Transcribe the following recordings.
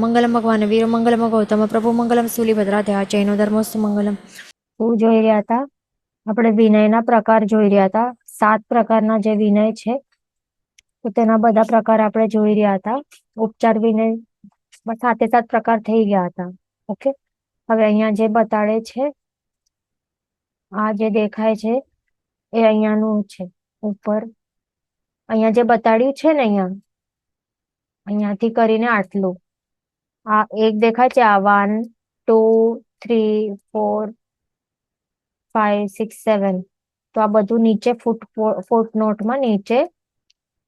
મંગલમ ભગવાન વીર મંગલમ ગૌતમ પ્રભુ મંગલમ સુલીભદ્રા જૈનો ધર્મોસ્તુ મંગલમ. શું જોઈ રહ્યા હતા? આપણે વિનયના પ્રકાર જોઈ રહ્યા હતા. 7 પ્રકારના જે વિનય છે તો તેના બધા પ્રકાર આપણે જોઈ રહ્યા હતા. ઉપચાર વિનય સાથે 7 પ્રકાર થઈ ગયા હતા. ઓકે, હવે અહીંયા જે બતાડે છે, આ જે દેખાય છે એ અહીંયાનું છે. ઉપર અહીંયા જે બતાડ્યું છે ને, અહીંયાથી કરીને આટલું, આ એક દેખાય છે. આ 1 2 3 4 5 6 7, તો આ બધું નીચે ફૂટ નોટમાં નીચે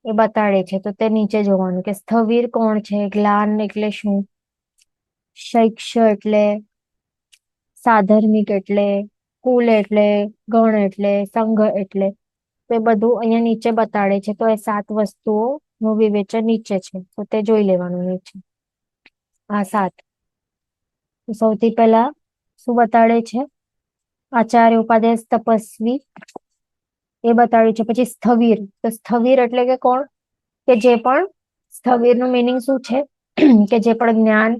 એ બતાડે છે. તો તે નીચે જોવાનું કે સ્થવિર કોણ છે, ગ્લાન એટલે શું, શૈક્ષ એટલે, સાધર્મિક એટલે, કુલ એટલે, ગણ એટલે, સંઘ એટલે, તો એ બધું અહીંયા નીચે બતાડે છે. તો એ 7 વસ્તુઓ નું વિવેચન નીચે છે, તો તે જોઈ લેવાનું નીચે. આ 7. તો સૌથી પહેલા શું બતાડે છે? આચાર્ય, ઉપાધ્યાય, તપસ્વી એ બતાડ્યું છે. પછી સ્થવિર, તો સ્થવિર એટલે કે કોણ, કે જે પણ, સ્થવિર નું મિનિંગ શું છે કે જે પણ જ્ઞાન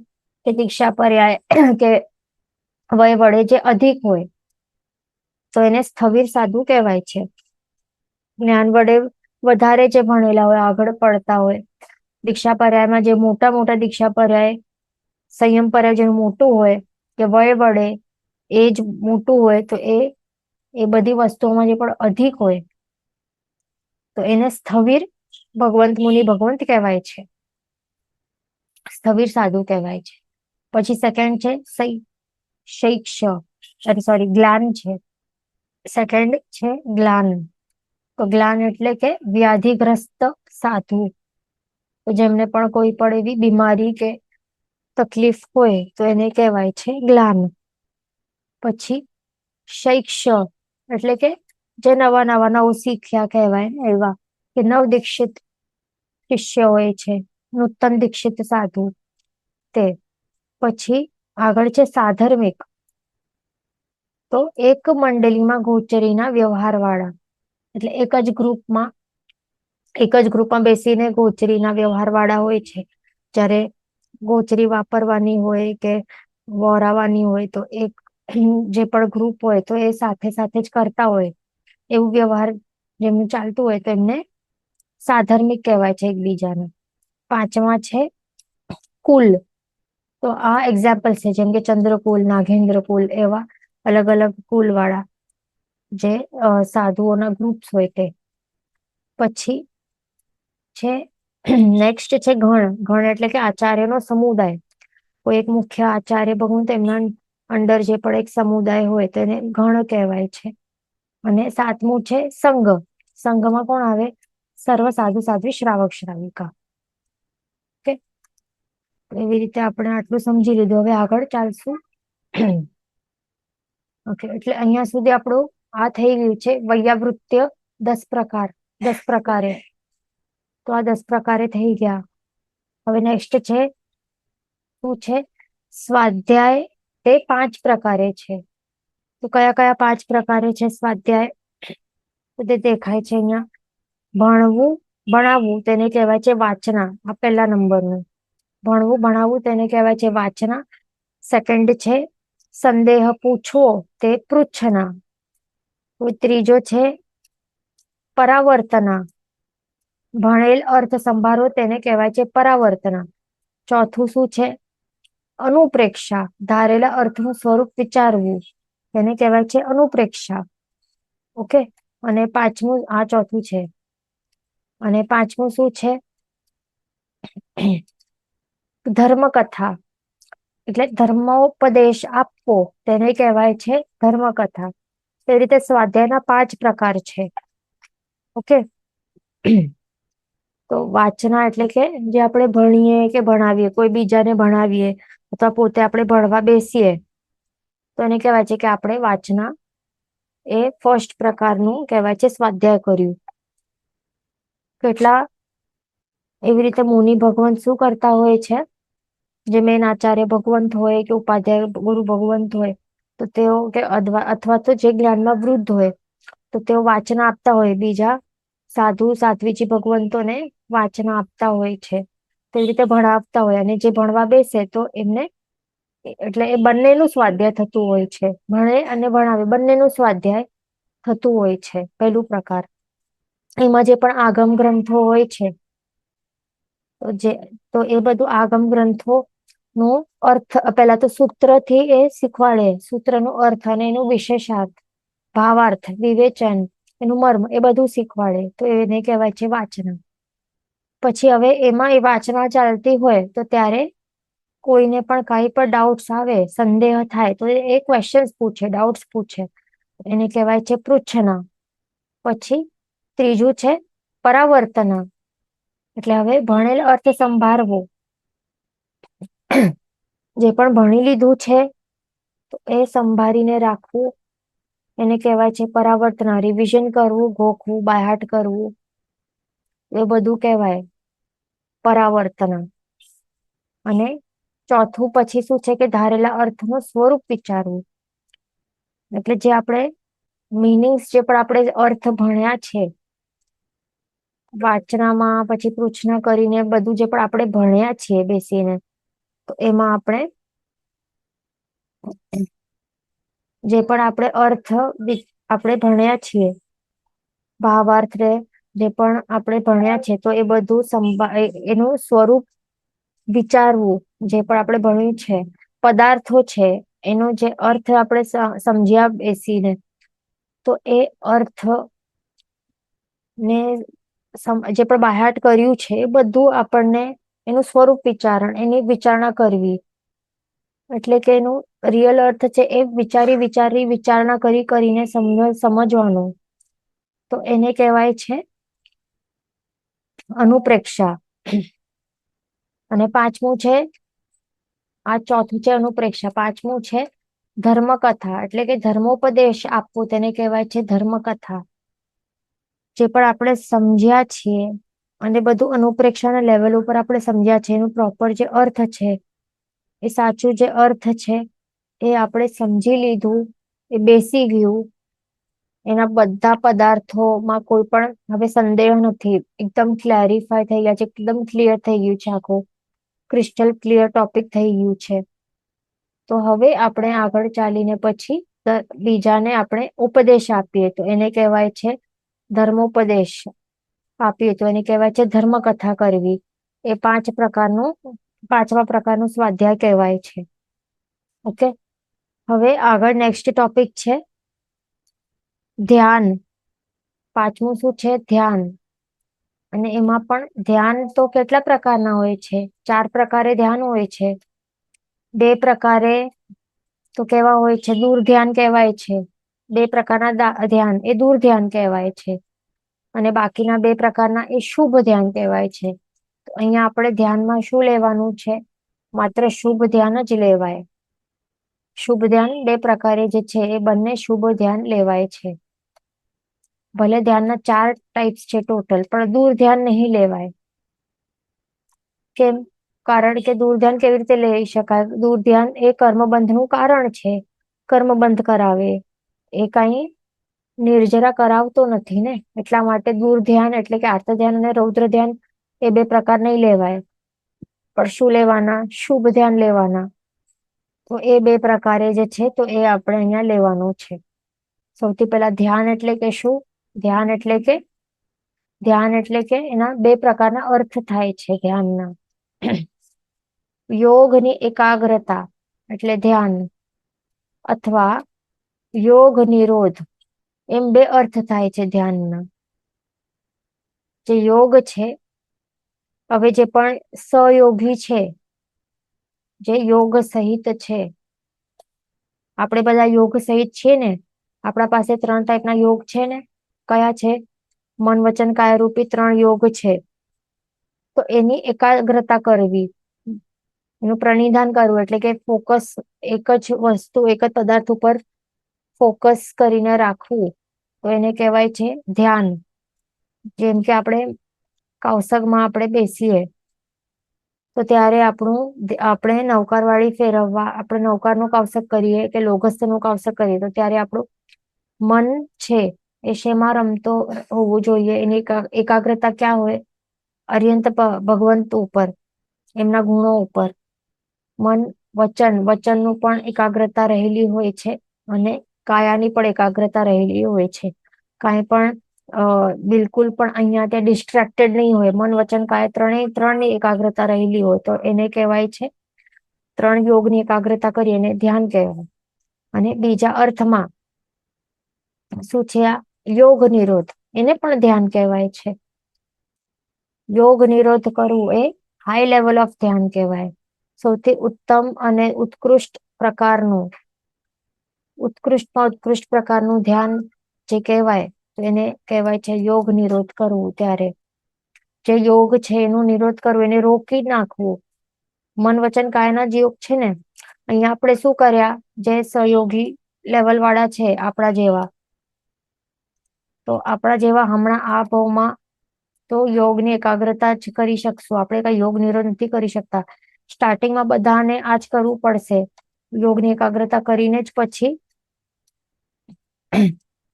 કે દીક્ષા પર્યાય કે વય વડે જે અધિક હોય તો એને સ્થવિર સાધુ કહેવાય છે. જ્ઞાન વડે વધારે જે ભણેલા હોય, આગળ પડતા હોય, દીક્ષા પર્યાયમાં જે મોટા મોટા દીક્ષા પર્યાય, સંયમ પર્યાય જેનું મોટું હોય, કે વય વડે એ જ મોટું હોય, તો એ બધી વસ્તુઓમાં જે પણ અધિક હોય તો એને સ્થવિર ભગવંત મુનિ ભગવંત કહેવાય છે, સ્થવિર સાધુ કહેવાય છે. પછી સેકન્ડ છે શૈક્ષ, સોરી ગ્લાન છે. સેકન્ડ છે ગ્લાન. તો ગ્લાન એટલે કે વ્યાધિગ્રસ્ત સાધુ, તો જેમને પણ કોઈ પણ એવી બીમારી કે તકલીફ હોય તો એને કહેવાય છે ગ્લાન. પછી શૈક્ષ એટલે કે જે નવા નવું શીખ્યા કહેવાય ને, એવા કે નવ દીક્ષિત શિષ્ય હોય છે, નૂતન દીક્ષિત સાધુ તે. પછી આગળ છે સાધર્મિક, તો એક મંડળીમાં ગોચરીના વ્યવહાર વાળા, એટલે એક જ ગ્રુપમાં બેસીને ગોચરીના વ્યવહાર વાળા હોય છે. જ્યારે ગોચરી વાપરવાની હોય કે વોરાવાની હોય તો એક જે પણ ગ્રુપ હોય તો એ સાથે સાથે જ કરતા હોય, એવું વ્યવહાર જેમનું ચાલતું હોય તો એમને સાધર્મિક કહેવાય છે એકબીજાને. 5મા છે કુલ, તો આ એક્ઝામ્પલ છે, જેમ કે ચંદ્રકુલ, નાગેન્દ્રકુલ, એવા અલગ અલગ કુલ વાળા જે સાધુઓના ગ્રુપ્સ હોય તે. પછી છે નેક્સ્ટ છે ગણ. ગણ એટલે કે આચાર્યનો સમુદાય. કોઈ એક મુખ્ય આચાર્ય ભગવંત એમના અંડર જે પણ એક સમુદાય હોય તેને ગણ કહેવાય છે. અને 7મું છે સંઘ. સંઘમાં કોણ આવે? સર્વ સાધુ સાધ્વી શ્રાવક શ્રાવિકા. ઓકે, એવી રીતે આપણે આટલું સમજી લીધું. હવે આગળ ચાલશું. ઓકે, એટલે અહીંયા સુધી આપણું આ થઈ ગયું છે વૈયાવૃત્ય 10 પ્રકાર, 10 પ્રકારે. તો આ 10 પ્રકારે થઈ ગયા. હવે નેક્સ્ટ છે શું છે? સ્વાધ્યાય, તે 5 પ્રકારે છે. તો કયા કયા 5 પ્રકારે છે સ્વાધ્યાય? તો તે દેખાય છે અહીંયા. ભણવું ભણાવવું તેને કહેવાય છે વાચના, આ પહેલા નંબરનું. ભણવું ભણાવવું તેને કહેવાય છે વાચના. સેકન્ડ છે સંદેહ પૂછવો, તે પૃચ્છના. ત્રીજો છે પરાવર્તના, ભણેલ અર્થ સંભાળવો તેને કહેવાય છે પરાવર્તના. ચોથું શું છે? અનુપ્રેક્ષા, ધારેલા અર્થનું સ્વરૂપ વિચારવું તેને કહેવાય છે અનુપ્રેક્ષા. ઓકે, અને 5મું આ ચોથું છે. અને 5મું શું છે? ધર્મકથા, એટલે ધર્મોપદેશ આપવો તેને કહેવાય છે ધર્મકથા. તે રીતે સ્વાધ્યાયના 5 પ્રકાર છે. ઓકે, તો વાચના એટલે કે જે આપણે ભણીએ કે ભણાવીએ, કોઈ બીજાને ભણાવીએ અથવા પોતે આપણે ભણવા બેસીએ તો એને કહેવાય છે કે આપણે વાચના, એ ફર્સ્ટ પ્રકારનું કહેવાય છે સ્વાધ્યાય કર્યું. કેટલા એવી રીતે મુનિ ભગવંત શું કરતા હોય છે? જે મેન આચાર્ય ભગવંત હોય કે ઉપાધ્યાય ગુરુ ભગવંત હોય તો તેઓ કે અથવા તો જે જ્ઞાનમાં વૃદ્ધ હોય તો તેઓ વાચના આપતા હોય, બીજા સાધુ સાધ્વીજી ભગવંતોને વાચના આપતા હોય છે. તેવી રીતે ભણાવતા હોય, અને જે ભણવા બેસે તો એમને એટલે એ બંનેનું સ્વાધ્યાય થતું હોય છે. ભણે અને ભણાવે બંનેનું સ્વાધ્યાય થતું હોય છે. પહેલું પ્રકાર. એમાં જે પણ આગમ ગ્રંથો હોય છે, તો એ બધું આગમ ગ્રંથો નો અર્થ પેલા તો સૂત્ર થી એ શીખવાડે, સૂત્ર નો અર્થ અને એનું વિશેષાર્થ, ભાવાર્થ, વિવેચન, એનું મર્મ એ બધું શીખવાડે, તો એને કહેવાય છે વાચન. પછી હવે એમાં એ વાચના ચાલતી હોય તો ત્યારે કોઈને પણ કઈ પણ ડાઉટ્સ આવે, સંદેહ થાય તો એ ક્વેશ્ચન્સ પૂછે, ડાઉટ્સ પૂછે, એને કહેવાય છે પૃચ્છના. પછી ત્રીજું છે પરાવર્તન, એટલે હવે ભણેલ અર્થ સંભાળવો. જે પણ ભણી લીધું છે તો એ સંભાળીને રાખવું, એને કહેવાય છે પરાવર્તન. રિવિઝન કરવું, ગોખવું, બાયહાટ કરવું, એ બધું કહેવાય પરાવર્તન. અને ચોથું પછી શું છે કે ધારેલા અર્થનું સ્વરૂપ વિચારવું. એટલે જે આપણે મિનિંગ્સ, જે પણ આપણે અર્થ ભણ્યા છે વાચનામાં, પછી પૃચ્છના કરીને બધું જે પણ આપણે ભણ્યા છીએ બેસીને, તો એમાં આપણે જે પણ આપણે અર્થ આપણે ભણ્યા છીએ, ભાવાર્થ રે જે પણ આપણે ભણ્યા છે, તો એ બધું એનું સ્વરૂપ વિચારવું. જે પણ આપણે ભણ્યું છે, પદાર્થો છે, એનો જે અર્થ આપણે સમજ્યા બેસીને, તો એ અર્થ ને જે પણ બાયહાટ કર્યું છે એ બધું આપણને એનું સ્વરૂપ વિચારણ, એની વિચારણા કરવી. એટલે કે એનું રિયલ અર્થ છે એ વિચારણા કરીને સમજવાનું. તો એને કહેવાય છે અનુપ્રેક્ષા. અને પાંચમું છે, આ ચોથું છે અનુપ્રેક્ષા. પાંચમું છે ધર્મકથા, એટલે કે ધર્મોપદેશ આપવું, તેને કહેવાય છે ધર્મકથા. જે પણ આપણે સમજ્યા છીએ અને બધું અનુપ્રેક્ષાના લેવલ ઉપર આપણે સમજ્યા છે, એનું પ્રોપર જે અર્થ છે, એ સાચું જે અર્થ છે એ આપણે સમજી લીધું, એ બેસી ગયું, એના બધા પદાર્થોમાં કોઈ પણ હવે સંદેહ નથી, એકદમ ક્લેરિફાય થઈ ગયા છે, એકદમ ક્લિયર થઈ ગયું છે, આખું ક્રિસ્ટલ ક્લિયર ટોપિક થઈ ગયું છે. તો હવે આપણે આગળ ચાલીને પછી બીજાને આપણે ઉપદેશ આપીએ, તો એને કહેવાય છે ધર્મોપદેશ આપીએ, તો એને કહેવાય છે ધર્મકથા કરવી. એ પાંચમા પ્રકારનું સ્વાધ્યાય કહેવાય છે. ઓકે. હવે આગળ નેક્સ્ટ ટોપિક છે ધ્યાન. પાંચમું શું છે? ધ્યાન. અને એમાં પણ ધ્યાન તો કેટલા પ્રકારના હોય છે? 4 પ્રકારે ધ્યાન હોય છે. 2 પ્રકારે તો કેવા હોય છે? દૂર ધ્યાન કહેવાય છે. 2 પ્રકારના ધ્યાન એ દૂર ધ્યાન કહેવાય છે. અને બાકીના 2 પ્રકારના એ શુભ ધ્યાન કહેવાય છે. તો અહીંયા આપણે ધ્યાનમાં શું લેવાનું છે? માત્ર શુભ ધ્યાન જ લેવાય. શુભ ધ્યાન 2 પ્રકારે જે છે એ બંને શુભ ધ્યાન લેવાય છે. ભલે ધ્યાનના 4 ટાઈપ્સ છે ટોટલ, પણ દૂર ધ્યાન નહીં લેવાય. કેમ? કારણ કે દૂર ધ્યાન કેવી રીતે લઈ શકાય? દૂર ધ્યાન એ કર્મબંધનું કારણ છે. કર્મબંધ કરાવે. એ કઈ નિર્જરા કરાવતો નથી ને, એટલા માટે દૂર ધ્યાન એટલે કે આર્ત ધ્યાન અને રૌદ્ર ધ્યાન એ 2 પ્રકાર નહીં લેવાય. પણ શું લેવાના? શુભ ધ્યાન લેવાના. તો એ 2 પ્રકારે જે છે તો એ આપણે અહીંયા લેવાનું છે. સૌથી પહેલા ધ્યાન એટલે કે શું? ધ્યાન એટલે કે એના 2 પ્રકારના અર્થ થાય છે ધ્યાનના. યોગની એકાગ્રતા એટલે ધ્યાન, અથવા યોગ નિરોધ, એમ 2 અર્થ થાય છે ધ્યાનના. જે યોગ છે, હવે જે પણ સહયોગી છે, જે યોગ સહિત છે, આપણે બધા યોગ સહિત છીએ ને, આપણા પાસે 3 ટાઈપના યોગ છે ને. કયા છે? મન, વચન, કાય રૂપી 3 યોગ છે. તો એની એકાગ્રતા કરવી, એનું પ્રણિધાન કરવું, એટલે કે ફોકસ એક જ વસ્તુ, એક જ પદાર્થ ઉપર ફોકસ કરીને રાખવું, તો એને કહેવાય છે ધ્યાન. જેમ કે આપણે કૌશકમાં આપણે બેસીએ તો ત્યારે આપણે નૌકારવાળી ફેરવવા, આપણે નૌકારનું કૌશક કરીએ કે લોગસ્થનું કૌશક કરીએ, તો ત્યારે આપણું મન છે એ શેમાં રમતો હોવું જોઈએ? એની એકાગ્રતા ક્યાં હોય? અર્યંત ભગવંત ઉપર. એમના ગુણો ઉપર. મન, વચનનું પણ એકાગ્રતા રહેલી હોય છે અને કાયાની પણ એકાગ્રતા રહેલી હોય છે. કાંઈ પણ બિલકુલ પણ અહીંયા ત્યાં ડિસ્ટ્રેક્ટેડ નહીં હોય. મન, વચન, કાયા ત્રણની એકાગ્રતા રહેલી હોય તો એને કહેવાય છે, 3 યોગની એકાગ્રતા કરી એને ધ્યાન કહેવાય. અને બીજા અર્થમાં શું છે, આ યોગ નિરોધ, એને પણ ધ્યાન કહેવાય છે. યોગ નિરોધ કરવું એ હાઈ લેવલ ઓફ ધ્યાન કહેવાય. સૌથી ઉત્તમ અને ઉત્કૃષ્ટમાં ઉત્કૃષ્ટ પ્રકારનું ધ્યાન જે કહેવાય તો એને કહેવાય છે યોગ નિરોધ કરવું. ત્યારે જે યોગ છે એનું નિરોધ કરવું, એને રોકી નાખવું. મન, વચન, કાયાના જે યોગ છે ને, અહીંયા આપણે શું કર્યા, જે સહયોગી લેવલ વાળા છે આપણા જેવા, તો આપણા જેવા હમણાં આ ભાવમાં તો યોગની એકાગ્રતા જ કરી શકશું. આપણે કઈ યોગ નિરોધ નથી કરી શકતા. સ્ટાર્ટિંગમાં બધાને આ જ કરવું પડશે. યોગની એકાગ્રતા કરીને જ પછી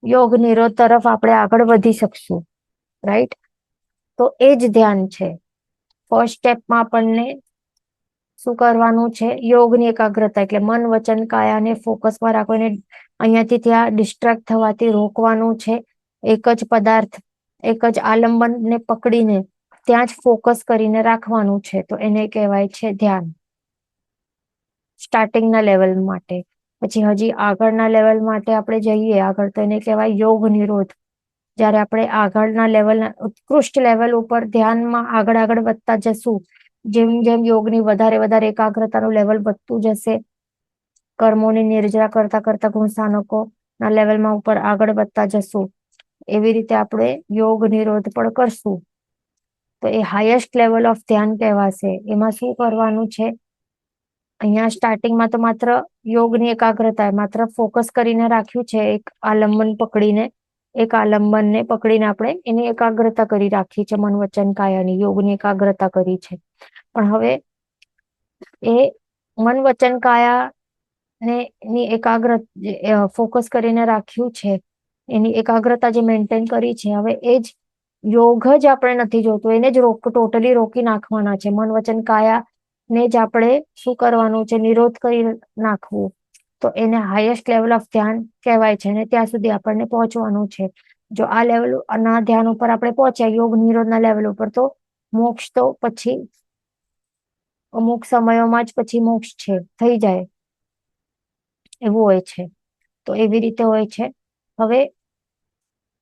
યોગ નિરોધ તરફ આપણે આગળ વધી શકશું. રાઈટ? તો એ જ ધ્યાન છે. ફર્સ્ટ સ્ટેપમાં આપણને શું કરવાનું છે, યોગની એકાગ્રતા એટલે મન, વચન, કાયાને ફોકસમાં રાખીને અહીંયાથી ત્યાં ડિસ્ટ્રેક્ટ થવાથી રોકવાનું છે. એક જ પદાર્થ, એક જ આલંબનને પકડીને ત્યાં જ ફોકસ કરીને રાખવાનું છે. તો એને કહેવાય છે ધ્યાન, સ્ટાર્ટિંગના લેવલ માટે. પછી હજી આગળના લેવલ માટે આપણે જઈએ આગળ તો એને કહેવાય યોગ નિરોધ. જ્યારે આપણે આગળના લેવલના ઉત્કૃષ્ટ લેવલ ઉપર ધ્યાનમાં આગળ વધતા જશું, જેમ જેમ યોગની વધારે એકાગ્રતાનું લેવલ વધતું જશે, કર્મોની નિર્જરા કરતા કરતા ગુણસ્થાનકોના લેવલમાં ઉપર આગળ વધતા જશું, એવી રીતે આપણે યોગ નિરોધ પણ કરશું. તો એ હાઈએસ્ટ લેવલ ઓફ ધ્યાન કહેવાશે. એમાં શું કરવાનું છે, અહીંયા સ્ટાર્ટિંગમાં તો માત્ર યોગની એકાગ્રતા, માત્ર ફોકસ કરીને રાખ્યું છે. એક આલંબનને પકડીને આપણે એની એકાગ્રતા કરી રાખી છે. મન, વચન, કાયાની યોગની એકાગ્રતા કરી છે. પણ હવે એ મન, વચન, કાયાને એની ફોકસ કરીને રાખ્યું છે, એની એકાગ્રતા જે મેન્ટેન કરી છે, હવે એ જ યોગ જ આપણે નથી જોતું, એને જ ટોટલી રોકી નાખવાના છે. મન, વચન, કાયાને જ આપણે શું કરવાનું છે, નિરોધ કરી નાખવું. તો એને હાઈએસ્ટ લેવલ ઓફ ધ્યાન કહેવાય છે અને ત્યાં સુધી આપણને પહોંચવાનું છે. જો આ લેવલ ના ધ્યાન ઉપર આપણે પહોંચ્યા, યોગ નિરોધના લેવલ ઉપર, તો મોક્ષ તો પછી અમુક સમયોમાં જ પછી મોક્ષ છે, થઈ જાય એવું હોય છે. તો એવી રીતે હોય છે. હવે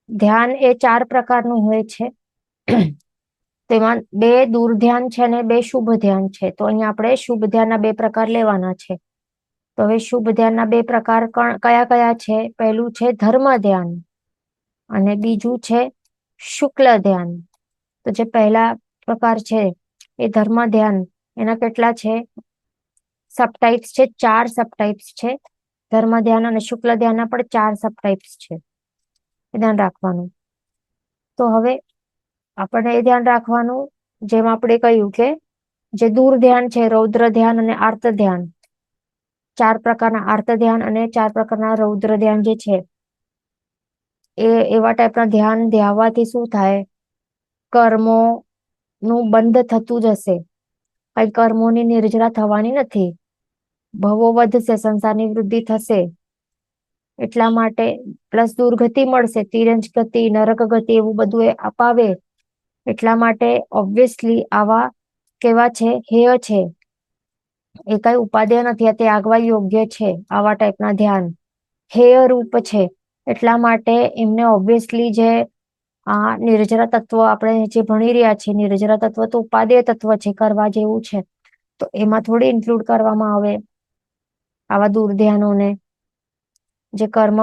ધ્યાન એ 4 પ્રકારનું હોય છે. તેમાં 2 દૂર ધ્યાન છે અને 2 શુભ ધ્યાન છે. તો અહીંયા આપણે શુભ ધ્યાનના 2 પ્રકાર લેવાના છે. તો હવે શુભ ધ્યાનના 2 પ્રકાર કયા કયા છે? પહેલું છે ધર્મ ધ્યાન અને બીજું છે શુક્લ ધ્યાન. તો જે પહેલા પ્રકાર છે એ ધર્મ ધ્યાન, એના કેટલા છે સબટાઇપ્સ છે? 4 સબટાઇપ્સ છે. ધર્મ ધ્યાન અને શુક્લ ધ્યાનના પણ 4 સબટાઇપ્સ છે. ધ્યાન રાખવાનું. તો હવે આપણે એ ધ્યાન રાખવાનું, જેમ આપણે કહ્યું કે જે દૂર ધ્યાન છે, રૌદ્ર ધ્યાન અને આર્ત ધ્યાન, 4 પ્રકારના આર્ત ધ્યાન અને 4 પ્રકારના રૌદ્ર ધ્યાન જે છે, એ એવા ટાઈપના ધ્યાન ધ્યાવાથી શું થાય, કર્મો નું બંધ થતું જશે. કઈ કર્મોની નિર્જરા થવાની નથી. ભવો વધશે, સંસારની વૃદ્ધિ થશે. એટલા માટે પ્લસ દુર્ગતિ મળશે, તિરંજ ગતિ, નરક ગતિ, એવું બધું એ અપાવે. એટલા માટે ઓબ્વિયસલી આવા કેવા છે, હેય છે. એ કઈ ઉપાદેય નથી, આ ત્યાગવા યોગ્ય છે. આવા ટાઈપના ધ્યાન હેય રૂપ છે. એટલા માટે એમને ઓબ્વિયસલી જે આ નિર્જરા તત્વ આપણે જે ભણી રહ્યા છીએ, નિર્જરા તત્વ તો ઉપાદેય તત્વ છે, કરવા જેવું છે. તો એમાં થોડી ઇન્ક્લુડ કરવામાં આવે આવા દૂર ધ્યાનોને, જે કર્મ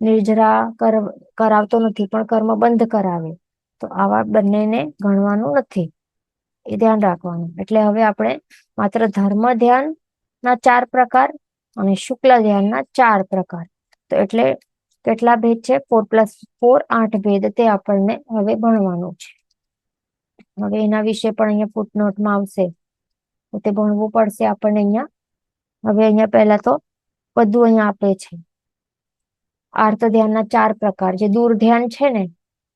નિર્જરા કરાવતો નથી પણ કર્મ બંધ કરાવે. તો આવા બંનેને ગણવાનું નથી, એ ધ્યાન રાખવાનું. એટલે હવે આપણે માત્ર ધર્મ ધ્યાન ના 4 પ્રકાર અને શુક્લ ધ્યાનના 4 પ્રકાર. તો એટલે કેટલા ભેદ છે? 4 + 4 8 ભેદ. તે આપણને હવે ભણવાનું છે. હવે એના વિશે પણ અહીંયા ફૂટનોટમાં આવશે, તો તે ભણવું પડશે આપણને અહીંયા. હવે અહીંયા પહેલા તો બધું અહીંયા આપે છે. આર્ત ધ્યાનના 4 પ્રકાર, જે દૂર ધ્યાન છે ને,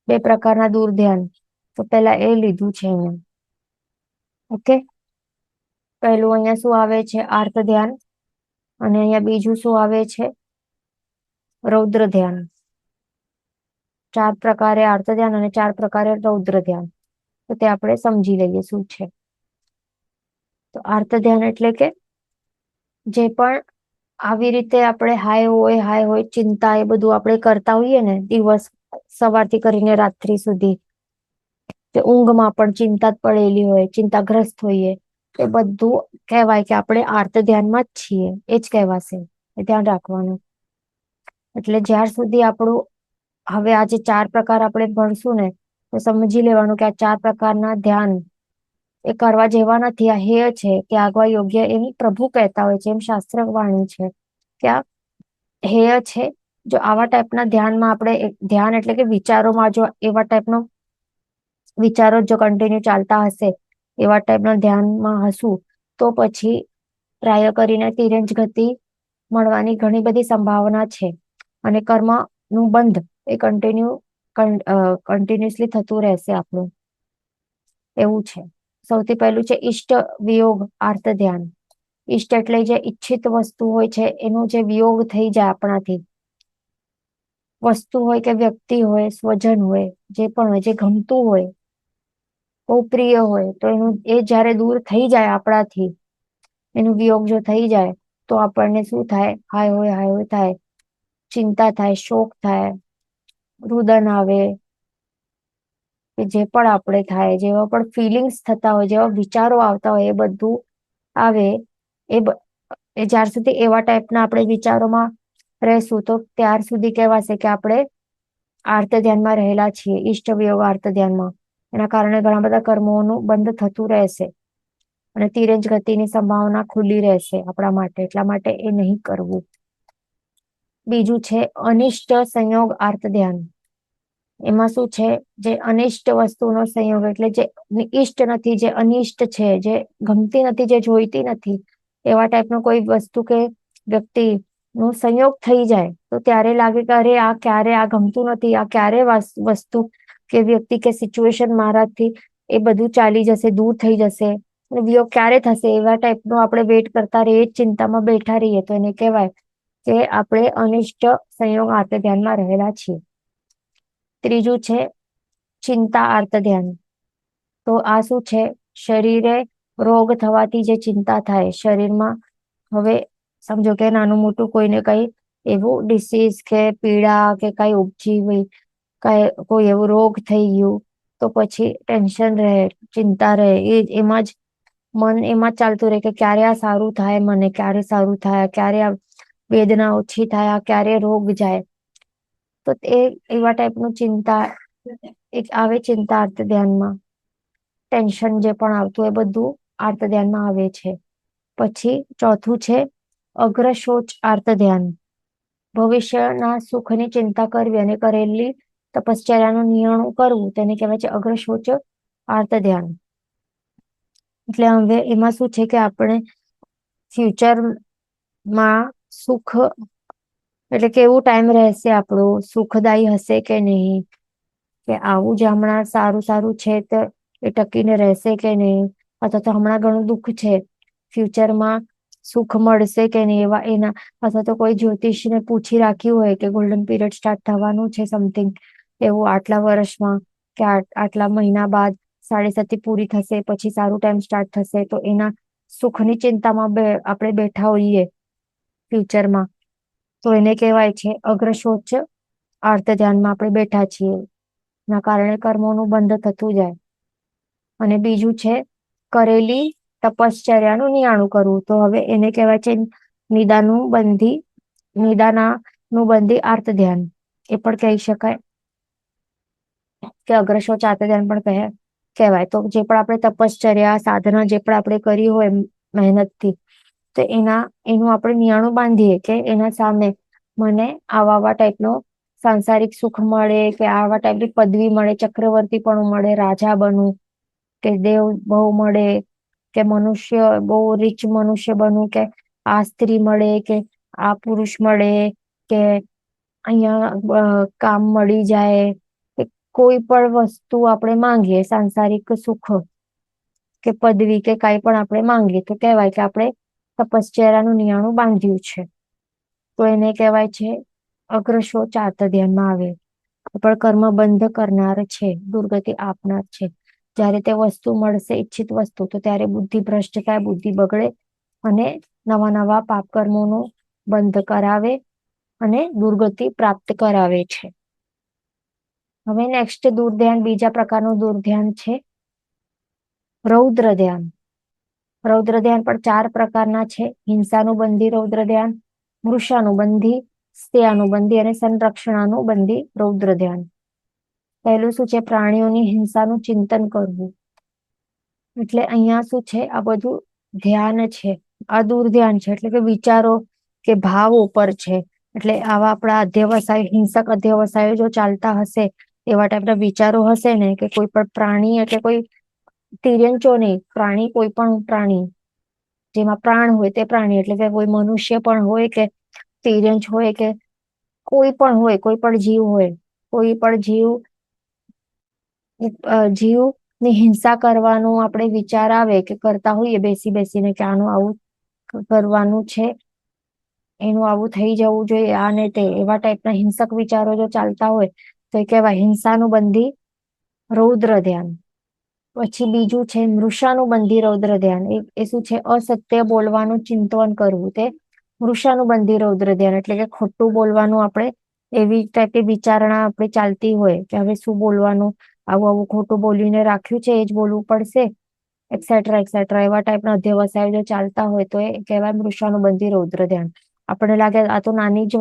2 પ્રકારના દૂર ધ્યાન, તો પેલા એ લીધું છે અહીંયા. ઓકે. પહેલું અહીંયા શું આવે છે? આર્ત ધ્યાન. અને અહીંયા બીજું શું આવે છે? રૌદ્ર ધ્યાન. 4 પ્રકારે આર્ત ધ્યાન અને 4 પ્રકારે રૌદ્ર ધ્યાન. તો તે આપણે સમજી લઈએ શું છે. તો આર્ત ધ્યાન એટલે કે જે પણ આવી રીતે આપણે હાય હોય ચિંતા એ બધું આપણે કરતા હોઈએ ને, દિવસ સવારથી કરીને રાત્રિ સુધી, કે ઊંઘમાં પણ ચિંતા જ પડેલી હોય, ચિંતાગ્રસ્ત હોઈએ, એ બધું કહેવાય કે આપણે આર્ત ધ્યાનમાં જ છીએ. એ જ કહેવાશે. એ ધ્યાન રાખવાનું. એટલે જ્યાર સુધી આપણું હવે આ જે 4 પ્રકાર આપણે ભણશું ને, તો સમજી લેવાનું કે આ 4 પ્રકારના ધ્યાન એ કરવા જેવા નથી. આ હેય છે કે આગવા યોગ્ય એમ પ્રભુ કહેતા હોય છે, એમ શાસ્ત્ર વાણી છે કે આ હેય છે. જો આવા ટાઈપના ધ્યાનમાં આપણે ધ્યાન એટલે કે વિચારોમાં જો એવા ટાઈપનો વિચારો જો કન્ટિન્યુ ચાલતા હશે, એવા ટાઈપના ધ્યાનમાં હશું, તો પછી પ્રાય કરીને તિર્યંચ ગતિ મળવાની ઘણી બધી સંભાવના છે. અને કર્મનું બંધ એ કન્ટિન્યુઅસલી થતું રહેશે આપણું. એવું છે. સૌથી પહેલું છે ઈષ્ટ વિયોગ આર્ત ધ્યાન. ઈષ્ટ એટલે જે ઈચ્છિત વસ્તુ હોય છે, એનો જે વિયોગ થઈ જાય આપણાથી, વસ્તુ હોય કે વ્યક્તિ હોય, સ્વજન હોય, જે પણ હોય, જે ગમતું હોય, બહુ પ્રિય હોય, તો એનું એ જ્યારે દૂર થઈ જાય આપણાથી, એનું વિયોગ જો થઈ જાય, તો આપણને શું થાય? હાય હોય થાય, ચિંતા થાય, શોક થાય, રુદન આવે, કે જે પણ આપણે થાય, જેવા પણ ફિલિંગ્સ થતા હોય, જેવા વિચારો આવતા હોય, એ બધું આવે. એ જ્યાર સુધી એવા ટાઈપના આપણે વિચારોમાં રહેશું, તો ત્યાર સુધી કહેવાશે કે આપણે આર્ત ધ્યાનમાં રહેલા છીએ, ઈષ્ટ વિયોગ આર્ત ધ્યાનમાં. એના કારણે ઘણા બધા કર્મોનું બંધ થતું રહેશે અને તિર્યંચ ગતિની સંભાવના ખુલ્લી રહેશે આપણા માટે. એટલા માટે એ નહીં કરવું. બીજું છે અનિષ્ટ સંયોગ આર્ત ધ્યાન. એમાં શું છે? જે અનિષ્ટ વસ્તુનો સંયોગ એટલે જે ઈષ્ટ નથી, જે અનિષ્ટ છે, જે ગમતી નથી, જે જોઈતી નથી, એવા ટાઈપનો કોઈ વસ્તુ કે વ્યક્તિ નો સંયોગ થઈ જાય, તો ત્યારે લાગે કે અરે આ ક્યારે, આ ગમતું નથી, આ ક્યારે વસ્તુ કે વ્યક્તિ કે સિચ્યુએશન મારાથી એ બધું ચાલી જશે, દૂર થઈ જશે, વિયોગ ક્યારે થશે, એવા ટાઈપનો આપણે વેટ કરતા રહીએ, ચિંતામાં બેઠા રહીએ, તો એને કહેવાય કે આપણે અનિષ્ટ સંયોગ આર્ત ધ્યાનમાં રહેલા છીએ. ત્રીજું છે ચિંતા આર્ત ધ્યાન. તો આ શું છે? શરીરે રોગ થવાથી જે ચિંતા થાય શરીરમાં, હવે સમજો કે નાનું મોટું કોઈને કઈ એવું ડિસીઝ કે પીડા કે કઈ ઉપજી હોય, કોઈ એવો રોગ થઈ ગયું, તો પછી ટેન્શન રહે, ચિંતા રહે, એમાં જ મન એમાં જ ચાલતું રહે કે ક્યારે આ સારું થાય, મને ક્યારે સારું થાય, ક્યારે આ વેદના ઓછી થાય, ક્યારે રોગ જાય. તો એ એવા ટાઈપનું ચિંતા એક આવે, ચિંતા આર્ત ધ્યાનમાં. ટેન્શન જે પણ આવતું હોય, બધું આર્ત ધ્યાનમાં આવે છે. પછી ચોથું છે અગ્રશોચ આર્ત ધ્યાન. ભવિષ્યના સુખની ચિંતા કરવી અને કરેલી તપશ્ચર્યાનું નિયણું કરવું, તેને કહેવાય છે અગ્રશોચ આર્ત ધ્યાન. એટલે હવે એમાં શું છે કે આપણે ફ્યુચરમાં સુખ એટલે કેવું ટાઈમ રહેશે, આપણું સુખદાયી હશે કે નહીં, કે આવું જે હમણાં સારું છે તો એ ટકીને રહેશે કે નહીં, અથવા તો હમણાં ઘણું દુઃખ છે, ફ્યુચરમાં સુખ મળશે કે નહીં, એના અથવા તો કોઈ જ્યોતિષને પૂછી રાખ્યું હોય કે ગોલ્ડન પીરિયડ સ્ટાર્ટ થવાનું છે સમથિંગ એવું આટલા વર્ષમાં, કે આટલા મહિના બાદ 7.5 પૂરી થશે, પછી સારું ટાઈમ સ્ટાર્ટ થશે, તો એના સુખની ચિંતામાં આપણે બેઠા હોઈએ ફ્યુચરમાં, તો એને કહેવાય છે અગ્રશોચ આર્ત ધ્યાનમાં આપણે બેઠા છીએ. ના કારણે કર્મોનું બંધ થતું જાય. અને બીજું છે કરેલી તપશ્ચર્યાનું નિયાણું કરવું, તો હવે એને કહેવાય છે નિદાનાનું બંધી આર્ત ધ્યાન. એ પણ કહી શકાય કે અગ્રશોચ આર્ત ધ્યાન પણ કહેવાય. તો જે પણ આપણે તપશ્ચર્યા સાધના જે પણ આપણે કરી હોય મહેનતથી, તો એનું આપણે નિયાણું બાંધીએ કે એના સામે મને આવા ટાઈપનો સાંસારિક સુખ મળે, કે આવા ટાઈપની પદવી મળે, ચક્રવર્તી પણ મળે, રાજા બનવું, કે દેવ બહુ મળે, કે મનુષ્ય બહુ રીચ મનુષ્ય બનવું, કે આ સ્ત્રી મળે, કે આ પુરુષ મળે, કે અહીંયા કામ મળી જાય, કે કોઈ પણ વસ્તુ આપણે માંગીએ સાંસારિક સુખ, કે પદવી કે કાંઈ પણ આપણે માંગીએ તો કહેવાય કે આપણે તપશ્ચર્યાનું નિયાણું બાંધ્યું છે, તો એને કહેવાય છે અગ્રશોચાત ધ્યાનમાં આવે. પણ કર્મ બંધ કરનાર છે, દુર્ગતિ આપનાર છે. જ્યારે તે વસ્તુ મળશે, ઈચ્છિત વસ્તુ, તો ત્યારે બુદ્ધિ ભ્રષ્ટ થાય, બુદ્ધિ બગડે અને નવા નવા પાપ કર્મોનો બંધ કરાવે અને દુર્ગતિ પ્રાપ્ત કરાવે છે. હવે નેક્સ્ટ દૂર ધ્યાન, બીજા પ્રકારનું દૂર ધ્યાન છે રૌદ્ર ધ્યાન. રૌદ્ર ધ્યાન પણ 4 પ્રકારના છે: હિંસાનુબંધી રૌદ્ર ધ્યાન, મૃષાનુબંધી, સ્થેયાનુબંધી અને સંરક્ષણાનુબંધી રૌદ્ર ધ્યાન. પહેલું શું છે? પ્રાણીઓની હિંસાનું ચિંતન કરવું. એટલે અહીંયા શું છે? આ બધું ધ્યાન છે, આ દૂર ધ્યાન છે, એટલે કે વિચારો કે ભાવ ઉપર છે. એટલે આવા આપણા અધ્યવસાય, હિંસક અધ્યવસાયો જો ચાલતા હશે, એવા ટાઈપના વિચારો હશે ને, કે કોઈ પણ પ્રાણી એટલે કોઈ તિર્યંચો નહીં, પ્રાણી, કોઈ પણ પ્રાણી જેમાં પ્રાણ હોય તે પ્રાણી, એટલે કે કોઈ મનુષ્ય પણ હોય કે તિર્યંચ હોય કે કોઈ પણ હોય, કોઈ પણ જીવ હોય, કોઈ પણ જીવની હિંસા કરવાનું આપણે વિચાર આવે કે કરતા હોઈએ બેસી બેસીને કે આનું આવું કરવાનું છે, એનું આવું થઈ જવું જોઈએ, આ ને તે, એવા ટાઈપના હિંસક વિચારો જો ચાલતા હોય તો એ કહેવાય હિંસાનુબંધી રૌદ્ર ધ્યાન. પછી બીજું છે મૃષાનુબંધી રૌદ્ર ધ્યાન. એ શું છે? અસત્ય બોલવાનું ચિંતન કરવું, તે મૃષાનુબંધી રૌદ્ર ધ્યાન. એટલે કે ખોટું બોલવાનું, આપણે એવી ટાઈપની વિચારણા આપણી ચાલતી હોય કે હવે શું બોલવાનું, આવું આવું ખોટું બોલીને રાખ્યું છે, એ જ બોલવું પડશે, એક્સેટ્રા એક્સેટ્રા, એવા ટાઈપના અધ્યવસાયો જો ચાલતા હોય તો એ કહેવાય મૃષાનુબંધી રૌદ્ર ધ્યાન. આપણે લાગે આ તો નાની જ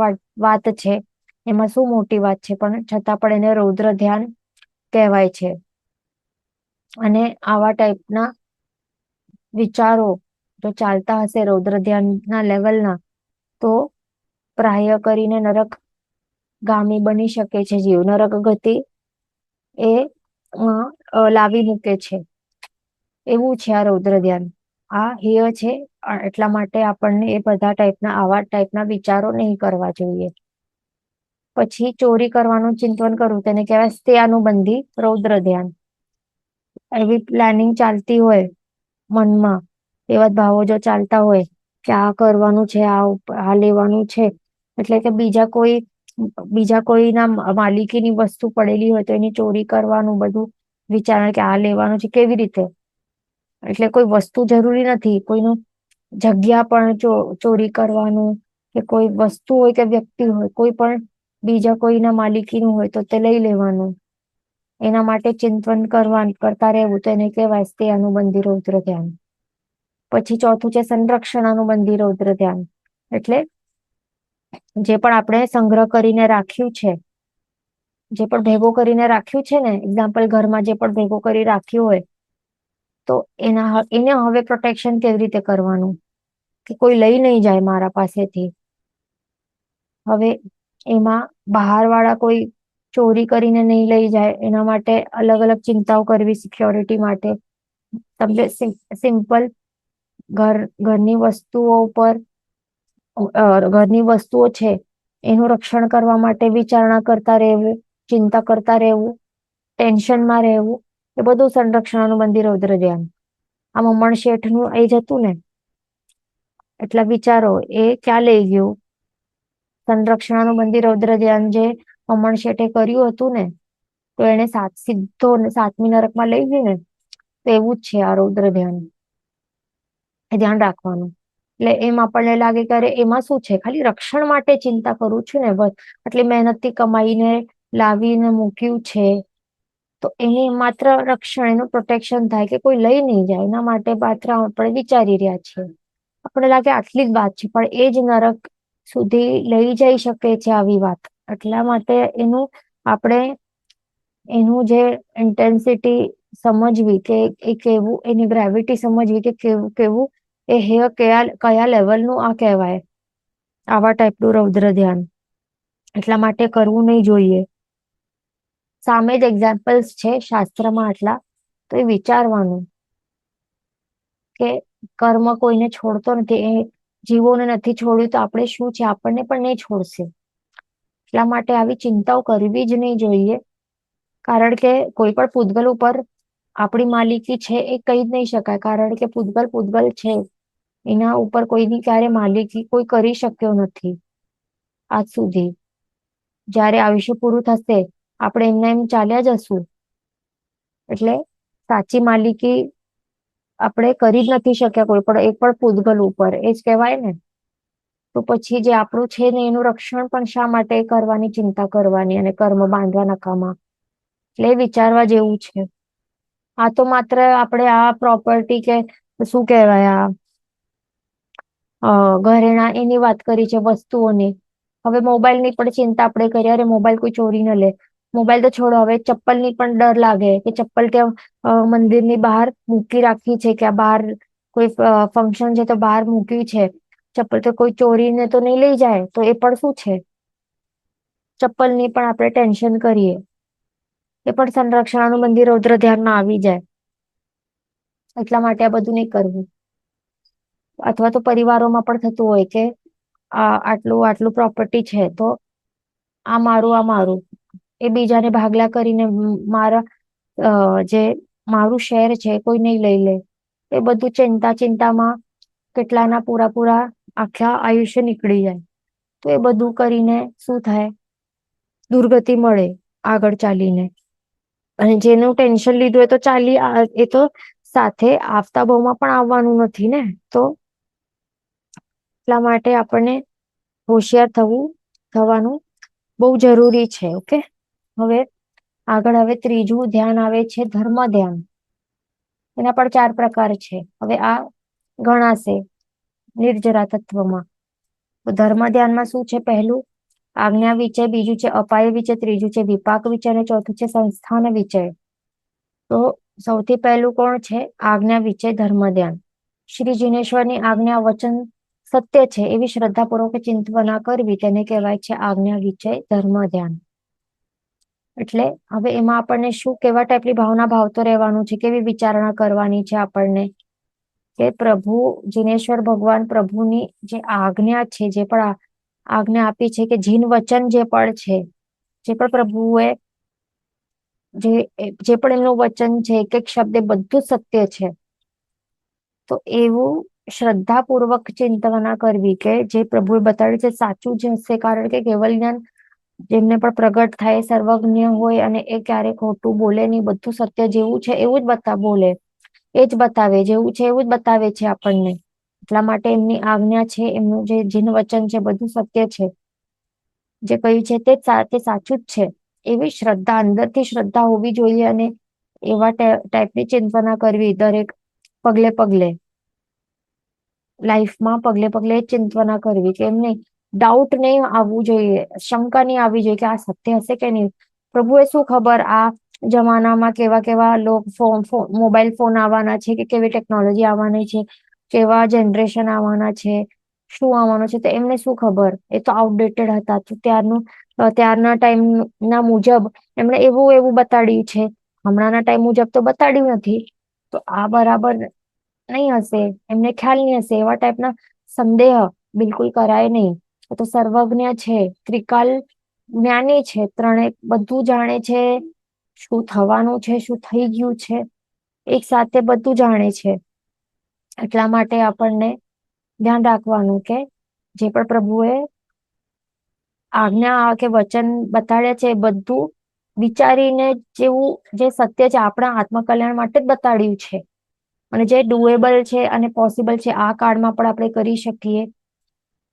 વાત છે, એમાં શું મોટી વાત છે, પણ છતાં પણ એને રૌદ્ર ધ્યાન કહેવાય છે. અને આવા ટાઈપના વિચારો જો ચાલતા હશે રૌદ્ર ધ્યાનના લેવલના, તો પ્રાય કરીને નરક ગામી બની શકે છે જીવ. નરક ગતિ એ લાવી મૂકે છે, એવું છે આ રૌદ્ર ધ્યાન. આ હેય છે, એટલા માટે આપણને એ બધા ટાઈપના, આવા ટાઈપના વિચારો નહીં કરવા જોઈએ. પછી ચોરી કરવાનું ચિંતન કરવું, તેને કહેવાય સ્થેયાનુબંધી રૌદ્ર ધ્યાન. એવી પ્લાનિંગ ચાલતી હોય મનમાં, એવા ભાવો જો ચાલતા હોય કે આ કરવાનું છે, આ લેવાનું છે, એટલે કે બીજા કોઈના માલિકીની વસ્તુ પડેલી હોય તો એની ચોરી કરવાનું બધું વિચાર, કે આ લેવાનું છે, કેવી રીતે? એટલે કોઈ વસ્તુ જરૂરી નથી, કોઈનું જગ્યા પણ ચોરી કરવાનું, કે કોઈ વસ્તુ હોય કે વ્યક્તિ હોય, કોઈ પણ બીજા કોઈના માલિકીનું હોય તો તે લઈ લેવાનું. એના માટે ચિંતન કરતા રહેવું, તો એને કહેવાય સ્થેયાનુબંધી રૌદ્ર ધ્યાન. પછી ચોથું છે સંરક્ષણાનુબંધી રૌદ્ર ધ્યાન. એટલે જે પણ આપણે સંગ્રહ કરીને રાખ્યું છે, જે પણ ભેગો કરીને રાખ્યું છે ને, એક્ઝામ્પલ ઘરમાં જે પણ ભેગો કરી રાખ્યું હોય, તો એને હવે પ્રોટેક્શન કેવી રીતે કરવાનું, કે કોઈ લઈ નહીં જાય મારા પાસેથી. હવે એમાં બહાર વાળા કોઈ ચોરી કરીને નહીં લઈ જાય, એના માટે અલગ અલગ ચિંતાઓ કરવી, સિક્યોરિટી માટે. તમને સિમ્પલ ઘરની વસ્તુઓ ઉપર, ઘરની વસ્તુઓ છે એનું રક્ષણ કરવા માટે વિચારણા કરતા રહેવું, ચિંતા કરતા રહેવું, ટેન્શનમાં રહેવું, એ બધું સંરક્ષણાનુબંધી રૌદ્ર ધ્યાન. આ મમણ શેઠનું એ જ હતું ને, એટલા વિચારો એ ક્યાં લઈ ગયું? સંરક્ષણાનુબંધી રૌદ્ર ધ્યાન જે મમણ શેઠે કર્યું હતું ને, તો એને સીધો 7મી નરકમાં લઈ ગયું ને, તો એવું જ છે આ રૌદ્ર ધ્યાન. એ ધ્યાન રાખવાનું. એટલે એમ આપણને લાગે કે અરે એમાં શું છે, ખાલી રક્ષણ માટે ચિંતા કરું છું ને, બસ આટલી મહેનતથી કમાઈને લાવીને મૂક્યું છે, તો એને માત્ર રક્ષણ, એનું પ્રોટેક્શન થાય, કે કોઈ લઈ નહીં જાય, એના માટે માત્ર આપણે વિચારી રહ્યા છીએ. આપણે લાગે આટલી જ વાત છે, પણ એ જ નરક સુધી લઈ જઈ શકે છે આવી વાત. એટલા માટે આપણે એનું જે ઇન્ટેન્સિટી સમજવી, કે એ કેવું, એની ગ્રેવિટી સમજવી, કે કેવું એ હેય કયા લેવલનું આ કહેવાય, આવા ટાઈપનું રૌદ્ર ધ્યાન. એટલા માટે કરવું નહીં જોઈએ. સામે જ એક્ઝામ્પલ્સ છે શાસ્ત્રમાં આટલા, તો એ વિચારવાનું કે કર્મ કોઈને છોડતો નથી, એ જીવોને નથી છોડ્યું તો આપણે શું છે, આપણને પણ નહીં છોડશે. એટલા માટે આવી ચિંતાઓ કરવી જ નહીં જોઈએ. કારણ કે કોઈ પણ પૂતગલ ઉપર આપણી માલિકી છે એ કહી જ નહીં શકાય, કારણ કે પૂતગલ પૂતગલ છે, એના ઉપર કોઈની ક્યારે માલિકી કોઈ કરી શક્યો નથી આજ સુધી. જ્યારે આયુષ્ય પૂરું થશે આપણે એમને એમ ચાલ્યા જશું, એટલે સાચી માલિકી આપણે કરી જ નથી શક્યા કોઈ પણ એક પણ પૂતગલ ઉપર, એ જ કહેવાય ને. તો પછી જે આપણું છે ને એનું રક્ષણ પણ શા માટે કરવાની ચિંતા કરવાની અને કર્મ બાંધવા નકામા. એટલે એ વિચારવા જેવું છે. આ તો માત્ર આપણે આ પ્રોપર્ટી કે શું કહેવાય ઘરેણા એની વાત કરી છે, વસ્તુઓની. હવે મોબાઈલ ની પણ ચિંતા આપણે કરીએ, અરે મોબાઈલ કોઈ ચોરી ન લે. મોબાઈલ તો છોડો, હવે ચપ્પલ ની પણ ડર લાગે કે ચપ્પલ ત્યાં મંદિરની બહાર મૂકી રાખી છે, કે આ બહાર કોઈ ફંક્શન છે તો બહાર મૂક્યું છે ચપ્પલ, તો કોઈ ચોરીને તો નહીં લઈ જાય, તો એ પણ શું છે, ચપ્પલ ની પણ આપણે ટેન્શન કરીએ. એ પણ સંરક્ષણ મંદિર રૌદ્ર ધ્યાનમાં આવી જાય. એટલા માટે આ બધું નહીં કરવું. અથવા તો પરિવારોમાં પણ થતું હોય કે આટલું આટલું પ્રોપર્ટી છે તો આ મારું આ મારું, એ બીજાને ભાગલા કરીને મારા જે મારું શેર છે કોઈ નહીં લઈ લે. એ બધું ચિંતામાં કેટલાના પૂરા પૂરા આખા આયુષ્ય નીકળી જાય. તો એ બધું કરીને શું થાય, દુર્ગતિ મળે આગળ ચાલીને. અને જેનું ટેન્શન લીધું એ તો એ તો સાથે આવતા ભાવમાં પણ આવવાનું નથી ને. તો એટલા માટે આપણને હોશિયાર થવાનું બહુ જરૂરી છે. ઓકે, હવે ત્રીજું ધ્યાન આવે છે ધર્મ ધ્યાન. એના પણ 4 પ્રકાર છે. હવે આ ગણાશે નિર્જરા તત્વમાં. તો ધર્મ ધ્યાનમાં શું છે? પહેલું આજ્ઞા વિચય, બીજું છે અપાય વિચય, ત્રીજું છે વિપાક વિચય અને ચોથું છે સંસ્થાન વિચય. તો સૌથી પહેલું કોણ છે? આજ્ઞા વિચય ધર્મ ધ્યાન. શ્રી જિનેશ્વરની આજ્ઞા વચન સત્ય છે એવી શ્રદ્ધાપૂર્વક ચિંતવના કરવી, તેને કહેવાય છે આજ્ઞા વિચય ધર્મ ધ્યાન. એટલે હવે એમાં આપણને શું, કેવા ટાઈપની ભાવના ભાવતો રહેવાનું છે, કેવી વિચારણા કરવાની છે આપણને, કે પ્રભુ જિનેશ્વર ભગવાન પ્રભુની જે આજ્ઞા છે, જે પણ આજ્ઞા આપી છે, કે જીન વચન જે પણ છે, જે પણ પ્રભુએ જે પણ એમનું વચન છે, એક એક શબ્દ એ બધું સત્ય છે. તો એવું શ્રદ્ધાપૂર્વક ચિંતવના કરવી કે જે પ્રભુએ બતાવ્યું છે સાચું જ હશે, કારણ કે કેવલ જ્ઞાન જેમને પણ પ્રગટ થાય સર્વજ્ઞ હોય અને એ ક્યારે ખોટું બોલે નહીં, બધું સત્ય જેવું છે એવું જ બોલે, એ જ બતાવે, જેવું છે એવું જ બતાવે છે આપણને. એટલા માટે એમની આજ્ઞા છે, એમનું જે જીન વચન છે બધું સત્ય છે. જે કહ્યું છે તે સાચું જ છે, એવી શ્રદ્ધા, અંદરથી શ્રદ્ધા હોવી જોઈએ. અને એવા ટાઈપની ચિંતના કરવી દરેક પગલે પગલે, લાઈફમાં પગલે પગલે ચિંતવના કરવી, કે એમ નહીં, ડાઉટ નહીં આવવું જોઈએ, શંકા નહીં આવવી જોઈએ કે આ સત્ય હશે કે નહીં. પ્રભુએ શું ખબર આ જમાનામાં કેવા કેવા મોબાઈલ ફોન આવવાના છે, કે કેવી ટેકનોલોજી આવવાની છે, કેવા જનરેશન આવવાના છે, શું આવવાનું છે, તો એમને શું ખબર. એ તો આઉટડેટેડ હતા, તો ત્યારના ટાઈમ ના મુજબ એમણે એવું એવું બતાડ્યું છે, હમણાંના ટાઈમ મુજબ તો બતાડ્યું નથી. તો આ બરાબર નહીં હશે, એમને ખ્યાલ નહીં હશે, એવા ટાઈપના સંદેહ બિલકુલ કરાય નહીં. તો સર્વજ્ઞ છે, ત્રિકાલ જ્ઞાની છે, ત્રણે બધું જાણે છે, શું થવાનું છે, શું થઈ ગયું છે, એક સાથે બધું જાણે છે. એટલા માટે આપણને ધ્યાન રાખવાનું કે જે પણ પ્રભુએ આજ્ઞા કે વચન બતાડ્યા છે એ બધું વિચારીને, જેવું જે સત્ય છે આપણા આત્મકલ્યાણ માટે જ બતાડ્યું છે, અને જે ડુએબલ છે અને પોસિબલ છે આ કાળમાં પણ આપણે કરી શકીએ,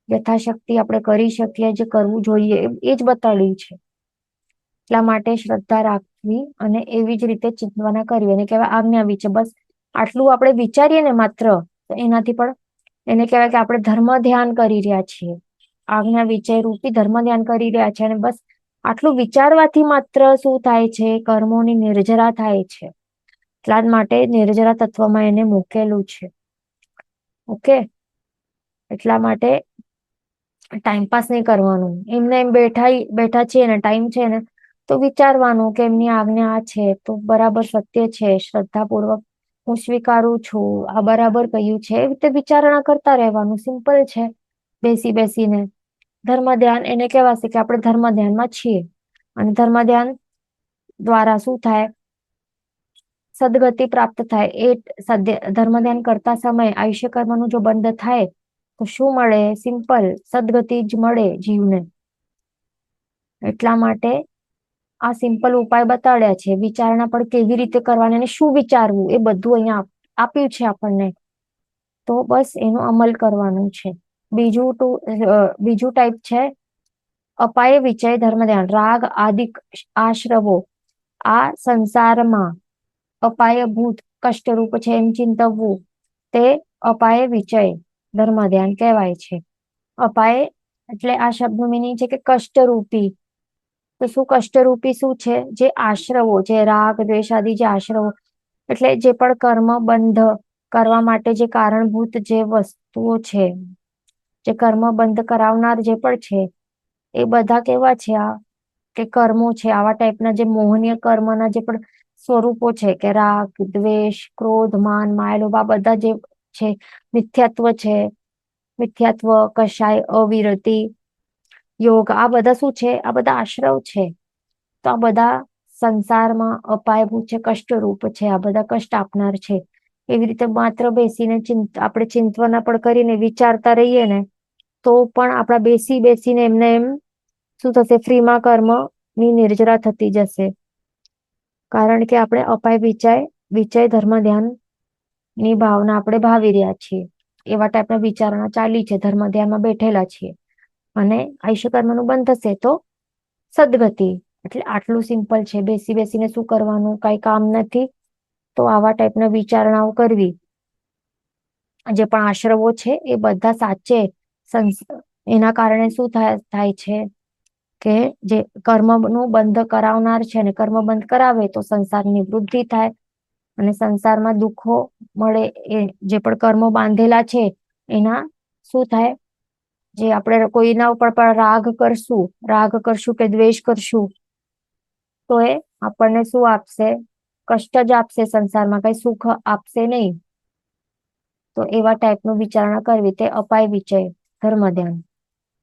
યથાશક્તિ આપણે કરી શકીએ, જે કરવું જોઈએ એ જ બતાડ્યું છે. એટલા માટે શ્રદ્ધા રાખવી અને એવી જ રીતે ચિંતવના કરવી, અને કહેવાય આજ્ઞા વિચય. બસ આટલું આપણે વિચારીએ ને માત્ર, તો એનાથી પણ એને કહેવાય કે આપણે ધર્મ ધ્યાન કરી રહ્યા છીએ, આજ્ઞા વિચય રૂપી ધર્મ ધ્યાન કરી રહ્યા છે. અને બસ આટલું વિચારવાથી માત્ર શું થાય છે? કર્મોની નિર્જરા થાય છે. એટલા જ માટે નિર્જરા તત્વમાં એને મૂકેલું છે. ઓકે, એટલા માટે ટાઈમપાસ નહીં કરવાનું. એમને એમ બેઠા છીએ ને, ટાઈમ છે ને, તો વિચારવાનું કે એમની આજ્ઞા આ છે તો બરાબર સત્ય છે, શ્રદ્ધાપૂર્વક હું સ્વીકારું છું, આ બરાબર કહ્યું છે, એવી રીતે વિચારણા કરતા રહેવાનું. સિમ્પલ છે. બેસીને ધર્મ ધ્યાન એને કહેવાશે કે આપણે ધર્મ ધ્યાનમાં છીએ. અને ધર્મ ધ્યાન દ્વારા શું થાય? સદગતિ પ્રાપ્ત થાય. ધર્મ ધ્યાન કરતા સમયે આયુષ્ય કર્મનું જો બંધ થાય તો શું મળે? સિમ્પલ, સદગતિ જ મળે જીવને. એટલા માટે આ સિમ્પલ ઉપાય બતાડ્યા છે. વિચારણા પણ કેવી રીતે કરવાની અને શું વિચારવું એ બધું અહીંયા આપ્યું છે આપણને. તો બસ એનો અમલ કરવાનું છે. બીજું ટાઈપ છે અપાય વિચય ધર્મ ધ્યાન. રાગ આદિ આશ્રવો આ સંસારમાં અપાયભૂત કષ્ટરૂપ છે એમ ચિંતવવું, તે અપાય વિચય ધર્મ ધ્યાન કહેવાય છે. અપાય એટલે આ શબ્દનું મિનિંગ છે કે કષ્ટરૂપી. તો શું કષ્ટરૂપી શું છે? જે આશ્રવો, જે રાગ દ્વેષ આદિ જે આશ્રવો એટલે જે પણ કર્મ બંધ કરવા માટે જે કારણભૂત જે વસ્તુઓ છે, જે કર્મ બંધ કરાવનાર જે પણ છે, એ બધા કેવા છે? આ કે કર્મો છે. આવા ટાઈપના જે મોહનીય કર્મના જે પણ સ્વરૂપો છે કે રાગ દ્વેષ ક્રોધ માન માયા લોભ, આ બધા જે છે મિથ્યાત્વ છે. મિથ્યાત્વ, કષાય, અવિરતિ, યોગ, આ બધા શું છે? આ બધા આશ્રવ છે. તો આ બધા સંસારમાં અપાયભૂત છે, કષ્ટરૂપ છે. આ બધા કષ્ટ આપનાર છે. એવી રીતે માત્ર બેસીને આપણે ચિંતવના પણ કરીને વિચારતા રહીએ ને તો પણ આપણા બેસીને એમને એમ શું થશે? ફ્રીમાં કર્મ ની નિર્જરા થતી જશે. કારણ કે આપણે અપાય વિચય ધર્મ ધ્યાન ની ભાવના આપણે ભાવી રહ્યા છીએ. એવા ટાઈપના વિચારણા ચાલી છે. ધર્મ ધ્યાનમાં બેઠેલા છીએ અને આયુષ્ય કર્મનું બંધ થશે તો સદગતિ. એટલે આટલું સિમ્પલ છે. બેસીને શું કરવાનું? કઈ કામ નથી તો આવા ટાઈપના વિચારણાઓ કરવી. જે પણ આશ્રવો છે એ બધા સાચે એના કારણે શું થાય છે કે જે કર્મનું બંધ કરાવનાર છે ને કર્મ બંધ કરાવે તો સંસારની વૃદ્ધિ થાય અને સંસારમાં દુઃખો મળે. એ જે પણ કર્મો બાંધેલા છે એના શું થાય? જે આપણે કોઈના ઉપર પણ રાગ કરશું કે દ્વેષ કરશું તો એ આપણને શું આપશે? કષ્ટ જ આપશે. સંસારમાં કઈ સુખ આપશે નહીં. તો એવા ટાઈપનું વિચારણા કરવી, તે અપાય વિચય ધર્મ ધ્યાન.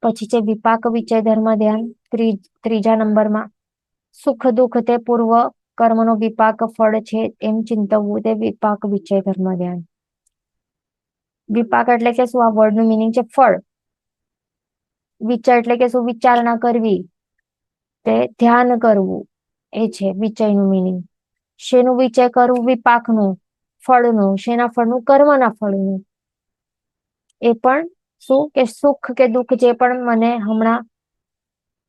પછી છે વિપાક વિચય ધર્મ ધ્યાન. ત્રીજા નંબરમાં સુખ દુઃખ તે પૂર્વ કર્મનો વિપાક ફળ છે એમ ચિંતવવું, તે વિપાક વિચય ધર્મ ધ્યાન. વિપાક એટલે કે શું? આ વર્ડનું મિનિંગ છે ફળ. વિચય એટલે કે શું? વિચારણા કરવી, તે ધ્યાન કરવું, એ છે વિચયનું મિનિંગ. શેનું વિચય કરવું? વિપાકનું, ફળનું. શેના ફળનું? કર્મના ફળનું. એ પણ શું કે સુખ કે દુઃખ જે પણ મને હમણાં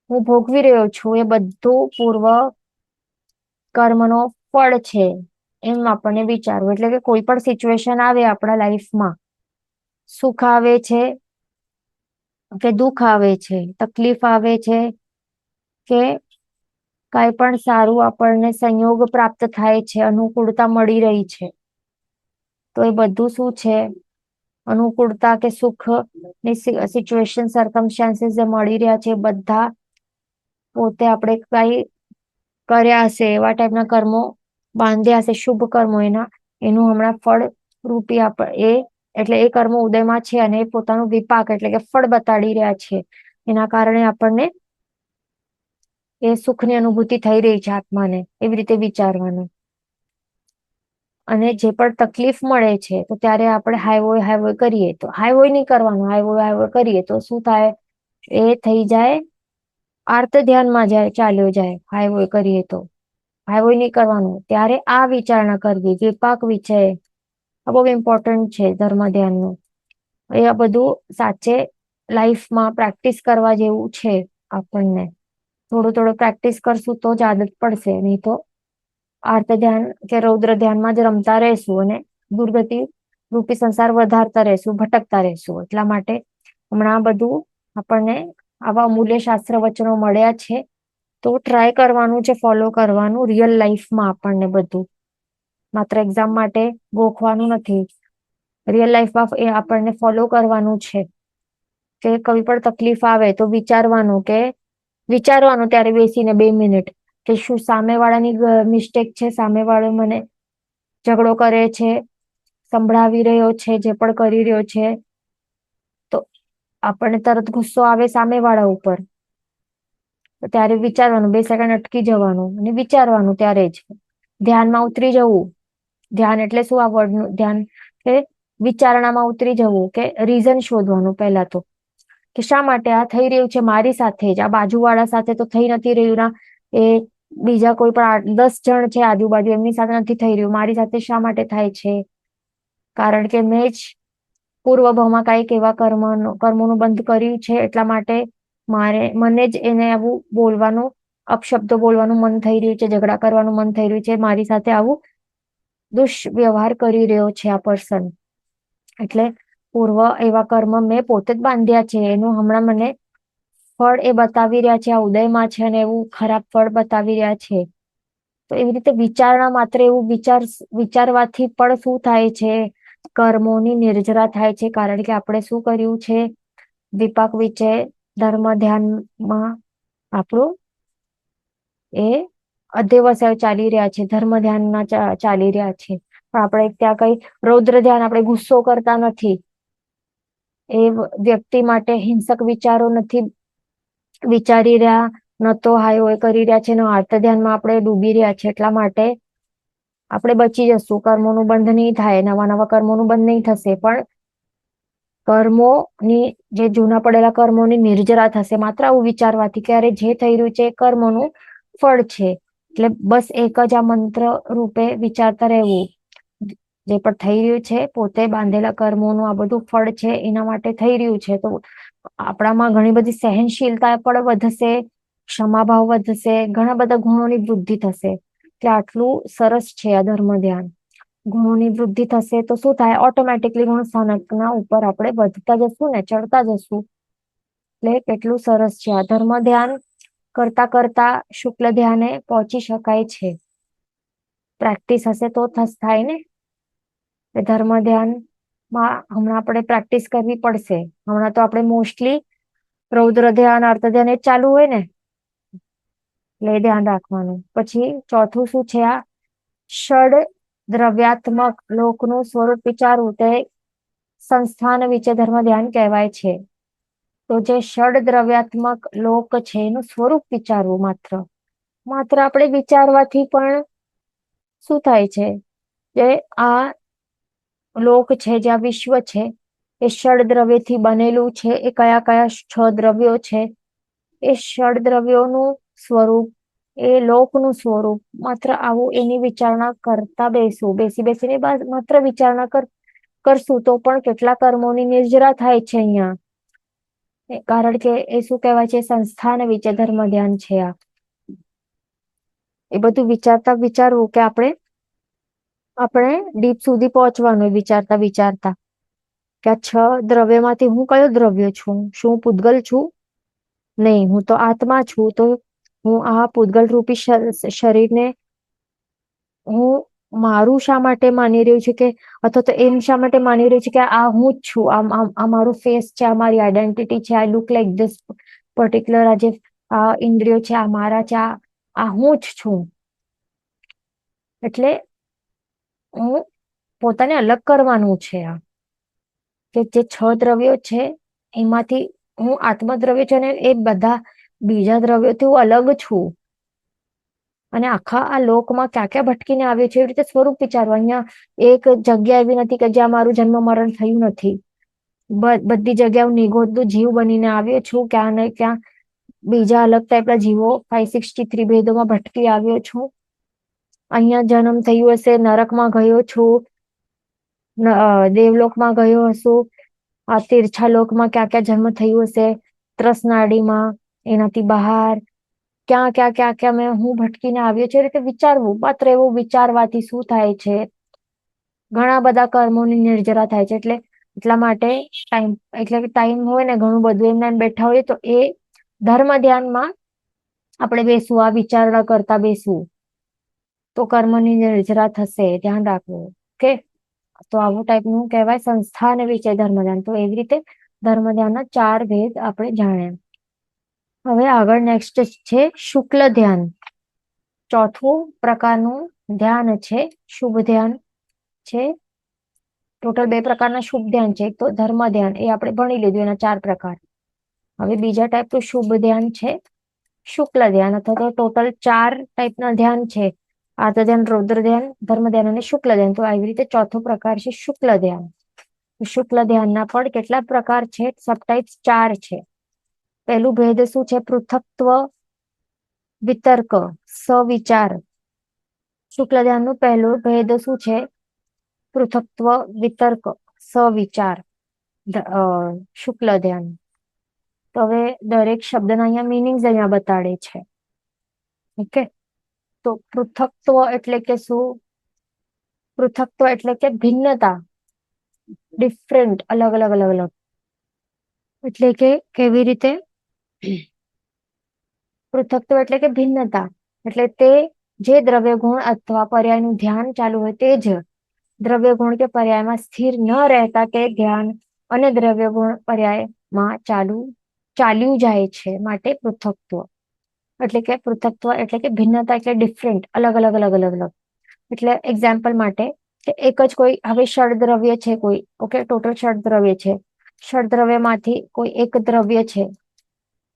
હું ભોગવી રહ્યો છું એ બધું પૂર્વ કર્મનો ફળ છે એમ આપણને વિચારવું. એટલે કે કોઈ પણ સિચ્યુએશન આવે આપણા લાઈફમાં, સુખ આવે છે કે દુઃખ આવે છે, તકલીફ આવે છે કે કઈ પણ સારું આપણને સંયોગ પ્રાપ્ત થાય છે, અનુકૂળતા મળી રહી છે, તો એ બધું શું છે? અનુકૂળતા કે સુખ ની સિચ્યુએશન સર્કમસ્ટાન્સીસ જે મળી રહ્યા છે બધા પોતે આપણે કઈ કર્યા હશે, એવા ટાઈપના કર્મો બાંધ્યા હશે, શુભ કર્મો એનું હમણાં ફળ રૂપી એટલે એ કર્મો ઉદયમાં છે અને એ પોતાનું વિપાક એટલે કે ફળ બતાડી રહ્યા છે. એના કારણે આપણને એ સુખની અનુભૂતિ થઈ રહી છે આત્માને. એવી રીતે વિચારવાનું. અને જે પણ તકલીફ મળે છે તો ત્યારે આપણે હાય કરીએ તો હાય નહીં કરવાનું. હાય કરીએ તો શું થાય? એ થઈ જાય આર્ત ધ્યાનમાં ચાલ્યો જાય. હાય કરીએ તો હાય નહીં કરવાનું. ત્યારે આ વિચારણા કરવી, વિપાક વિચય. આ બહુ ઇમ્પોર્ટન્ટ છે ધર્મ ધ્યાનનું. એ આ બધું સાચે લાઈફમાં પ્રેક્ટિસ કરવા જેવું છે. આપણને થોડું પ્રેક્ટિસ કરશું તો જ આદત પડશે. નહીં તો આર્ત ધ્યાન કે રૌદ્ર ધ્યાનમાં જ રમતા રહેશું અને દુર્ગતિ રૂપી સંસાર વધારતા રહેશું, ભટકતા રહેશું. એટલા માટે હમણાં બધું આપણને આવા અમૂલ્ય શાસ્ત્ર વચનો મળ્યા છે તો ટ્રાય કરવાનું છે, ફોલો કરવાનું રિયલ લાઈફમાં. આપણને બધું માત્ર એક્ઝામ માટે ગોખવાનું નથી. રિયલ લાઈફમાં એ આપણને ફોલો કરવાનું છે કે કઈ પણ તકલીફ આવે તો વિચારવાનું ત્યારે બેસીને 2 મિનિટ કે શું સામેવાળાની મિસ્ટેક છે, સામેવાળો મને ઝઘડો કરે છે, સંભળાવી રહ્યો છે, જે પણ કરી રહ્યો છે, તો આપણને તરત ગુસ્સો આવે સામેવાળા ઉપર, ત્યારે વિચારવાનું, 2 સેકન્ડ અટકી જવાનું અને વિચારવાનું, ત્યારે જ ધ્યાનમાં ઉતરી જવું ધ્યાન એટલે શું? આ વર્ડનું ધ્યાન કે વિચારણામાં ઉતરી જવું, કે રીઝન શોધવાનું પહેલા તો, કે શા માટે આ થઈ રહ્યું છે મારી સાથે જ, આ બાજુવાળા સાથે તો થઈ નથી રહ્યું ના, એ બીજા કોઈ પણ 10 જણ છે આજુબાજુ, એમની સાથે નથી થઈ રહ્યું, મારી સાથે શા માટે થાય છે? કારણ કે મેં જ પૂર્વભાવમાં કાંઈક એવા કર્મોનું બંધ કર્યું છે, એટલા માટે મને જ એને આવું બોલવાનું, અપશબ્દો બોલવાનું મન થઈ રહ્યું છે, ઝઘડા કરવાનું મન થઈ રહ્યું છે, મારી સાથે આવું દુષ્વ્યવહાર કરી રહ્યો છે આ પર્સન. એટલે પૂર્વ એવા કર્મ મેં પોતે જ બાંધ્યા છે, એનું હમણાં મને ફળ એ બતાવી રહ્યા છે, આ ઉદયમાં છે, અને એવું ખરાબ ફળ બતાવી રહ્યા છે. તો એવી રીતે વિચારણા માત્ર એવું વિચારવાથી પણ શું થાય છે? કર્મોની નિર્જરા થાય છે. કારણ કે આપણે શું કર્યું છે? વિપાક વિચય ધર્મ ધ્યાનમાં આપણું એ અધ્યવસાય ચાલી રહ્યા છે, ધર્મ ધ્યાનના ચાલી રહ્યા છે. પણ આપણે ત્યાં કઈ રૌદ્ર ધ્યાન, આપણે ગુસ્સો કરતા નથી, એ વ્યક્તિ માટે હિંસક વિચારો નથી વિચારી રહ્યા, ન તો હાય હોય કરી રહ્યા છે, ન આર્ત ધ્યાનમાં આપણે ડૂબી રહ્યા છે. એટલા માટે આપણે બચી જશું, કર્મોનું બંધ નહીં થાય, નવા નવા કર્મોનું બંધ નહીં થશે, પણ કર્મોની જે જૂના પડેલા કર્મોની નિર્જરા થશે માત્ર આવું વિચારવાથી કે અરે જે થઈ રહ્યું છે એ કર્મોનું ફળ છે. એટલે બસ એક જ આ મંત્ર રૂપે વિચારતા રહેવું, જે પણ થઈ રહ્યું છે પોતે બાંધેલા કર્મોનું આ બધું ફળ છે, એના માટે થઈ રહ્યું છે. તો આપણામાં ઘણી બધી સહનશીલતા પણ વધશે, ક્ષમાભાવ વધશે, ઘણા બધા ગુણોની વૃદ્ધિ થશે. કે આટલું સરસ છે આ ધર્મ ધ્યાન. ગુણોની વૃદ્ધિ થશે તો શું થાય? ઓટોમેટિકલી ગુણ સ્થાનકના ઉપર આપણે વધતા જશું ને, ચડતા જશું. એટલે કેટલું સરસ છે આ ધર્મ ધ્યાન. કરતા કરતા શુક્લ ધ્યાને પહોંચી શકાય છે. પ્રેક્ટિસ હશે તો થાય ને. ધર્મ ધ્યાનમાં હમણાં આપણે પ્રેક્ટિસ કરવી પડશે. હમણાં તો આપણે મોસ્ટલી રૌદ્ર ધ્યાન, અર્થ ધ્યાન એ ચાલુ હોય ને, એટલે ધ્યાન રાખવાનું. પછી ચોથું શું છે? આ ષડ દ્રવ્યાત્મક લોકનું સ્વરૂપ વિચારવું તે સંસ્થાન વિશે ધર્મ ધ્યાન કહેવાય છે. તો જે ષડ દ્રવ્યાત્મક લોક છે એનું સ્વરૂપ વિચારવું, માત્ર આપણે વિચારવાથી પણ શું થાય છે? જે આ લોક છે, જે આ વિશ્વ છે, એ ષડ દ્રવ્યથી બનેલું છે. એ કયા કયા 6 દ્રવ્યો છે? એ ષડ દ્રવ્યોનું સ્વરૂપ, એ લોકનું સ્વરૂપ, માત્ર આવું એની વિચારણા કરતા બેસી બેસીને માત્ર વિચારણા કરશું તો પણ કેટલા કર્મોની નિર્જરા થાય છે અહીંયા. કારણ કે એ શું કહેવાય છે? સંસ્થાન વિશે ધર્મ ધ્યાન છે આ. એ બધું વિચારવું કે આપણે ડીપ સુધી પહોંચવાનું, વિચારતા વિચારતા કે આ 6 દ્રવ્યમાંથી હું કયો દ્રવ્ય છું? શું પૂતગલ છું? નહીં, હું તો આત્મા છું. તો હું આ પૂતગલ રૂપી શરીરને હું મારું શા માટે માની રહ્યું છું? કે અથવા તો એમ શા માટે માની રહ્યું છે કે આ હું જ છું, આ મારું ફેસ છે, આ મારી આઈડેન્ટિટી છે, I look like this particular, આ જે આ ઇન્દ્રિયો છે આ મારા છે, આ હું જ છું. એટલે હું પોતાને અલગ કરવાનું છે. આ કે જે 6 દ્રવ્યો છે એમાંથી હું આત્મદ્રવ્ય છે, અને એ બધા બીજા દ્રવ્યોથી હું અલગ છું. અને આખા આ લોકમાં ક્યાં ક્યાં ભટકીને આવ્યો છે, એવી રીતે સ્વરૂપ વિચારવા. અહીંયા એક જગ્યા એવી નથી કે જ્યાં મારું જન્મ મરણ થયું નથી. બધી જગ્યાએ હું નિગોદનું જીવ બનીને આવ્યો છું. ક્યાં ને ક્યાં બીજા અલગ ટાઈપના જીવો 563 ભેદોમાં ભટકી આવ્યો છું. અહીંયા જન્મ થયું હશે, નરકમાં ગયો છું, દેવલોકમાં ગયો હશું, આ તીર્છા લોકમાં ક્યાં ક્યાં જન્મ થયું હશે, ત્રસનાડીમાં, એનાથી બહાર ક્યાં ક્યાં ક્યાં ક્યાં હું ભટકીને આવ્યો છે. એ રીતે વિચારવું. માત્ર એવું વિચારવાથી શું થાય છે? ઘણા બધા કર્મોની નિર્જરા થાય છે. એટલા માટે ટાઈમ હોય ને, ઘણું બધું એમને બેઠા હોય તો એ ધર્મ ધ્યાનમાં આપણે બેસવું, આ વિચારણા કરતા બેસવું, તો કર્મની નિર્જરા થશે. ધ્યાન રાખવું. ઓકે, તો આવું ટાઈપનું કહેવાય સંસ્થાન વિશે ધર્મ ધ્યાન. તો એવી રીતે ધર્મ ધ્યાનના 4 ભેદ આપણે જાણ્યા. હવે આગળ નેક્સ્ટ છે શુક્લ ધ્યાન. ચોથું પ્રકારનું ધ્યાન છે શુભ ધ્યાન છે. ટોટલ 2 પ્રકારના શુભ ધ્યાન છે. એક તો ધર્મ ધ્યાન, એ આપણે ભણી લીધું, એના 4 પ્રકાર. હવે બીજા ટાઈપનું શુભ ધ્યાન છે શુક્લ ધ્યાન, અથવા તો ટોટલ 4 ટાઈપના ધ્યાન છે. આર્ત ધ્યાન, રૌદ્ર ધ્યાન, ધર્મ ધ્યાન અને શુક્લ ધ્યાન. તો આવી રીતે ચોથો પ્રકાર છે શુક્લ ધ્યાન. શુક્લ ધ્યાનના પણ કેટલા પ્રકાર છે? સબટાઇપ્સ 4 છે. પહેલું ભેદ શું છે? પૃથક્ત્વ, વિતર્ક, સવિચાર. શુક્લ ધ્યાનનું પહેલું ભેદ શું છે? પૃથક્ત્વ, વિતર્ક, સવિચાર. શુક્લ ધ્યાન. તો હવે દરેક શબ્દના અહીંયા મિનિંગ્સ અહીંયા બતાડે છે. ઓકે, તો પૃથક્ત્વ એટલે કે શું? પૃથક્ત્વ એટલે કે ભિન્નતા, ડિફરન્ટ, અલગ અલગ અલગ અલગ. એટલે કે કેવી રીતે? પૃથક્ત્વ એટલે કે ભિન્નતા, એટલે તે જે દ્રવ્ય ગુણ અથવા પર્યાયનું ધ્યાન ચાલુ હોય તે જ દ્રવ્ય ગુણ કે પર્યાયમાં સ્થિર ન રહેતા તે ધ્યાન અને દ્રવ્ય ગુણ પર્યાયમાં ચાલ્યું જાય છે, માટે પૃથક્ત્વ. એટલે કે પૃથક્ત્વ એટલે કે ભિન્નતા, એટલે ડિફરન્ટ, અલગ અલગ અલગ અલગ અલગ. એટલે એક્ઝામ્પલ માટે કે એક જ કોઈ હવે ષડદ્રવ્ય છે કોઈ, ઓકે, ટોટલ ષડદ્રવ્ય છે. ષડદ્રવ્યમાંથી કોઈ એક દ્રવ્ય છે,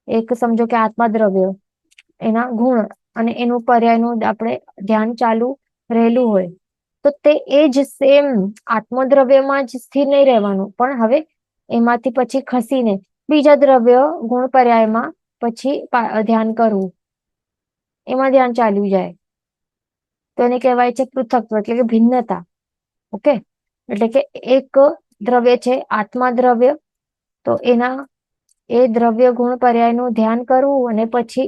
એક સમજો કે આત્મા દ્રવ્ય, એના ગુણ અને એનું પર્યાયનું આપણે ધ્યાન ચાલુ રહેલું હોય, તો તે એ જ સેમ આત્મદ્રવ્યમાં જ સ્થિર નહીં રહેવાનું, પણ હવે એમાંથી પછી ખસીને બીજા દ્રવ્ય ગુણ પર્યાયમાં પછી ધ્યાન કરવું, એમાં ધ્યાન ચાલ્યું જાય, તો એને કહેવાય છે પૃથક્ત્વ એટલે કે ભિન્નતા. ઓકે, એટલે કે એક દ્રવ્ય છે આત્મા દ્રવ્ય, તો એના એ દ્રવ્ય ગુણ પર્યાયનું ધ્યાન કરવું અને પછી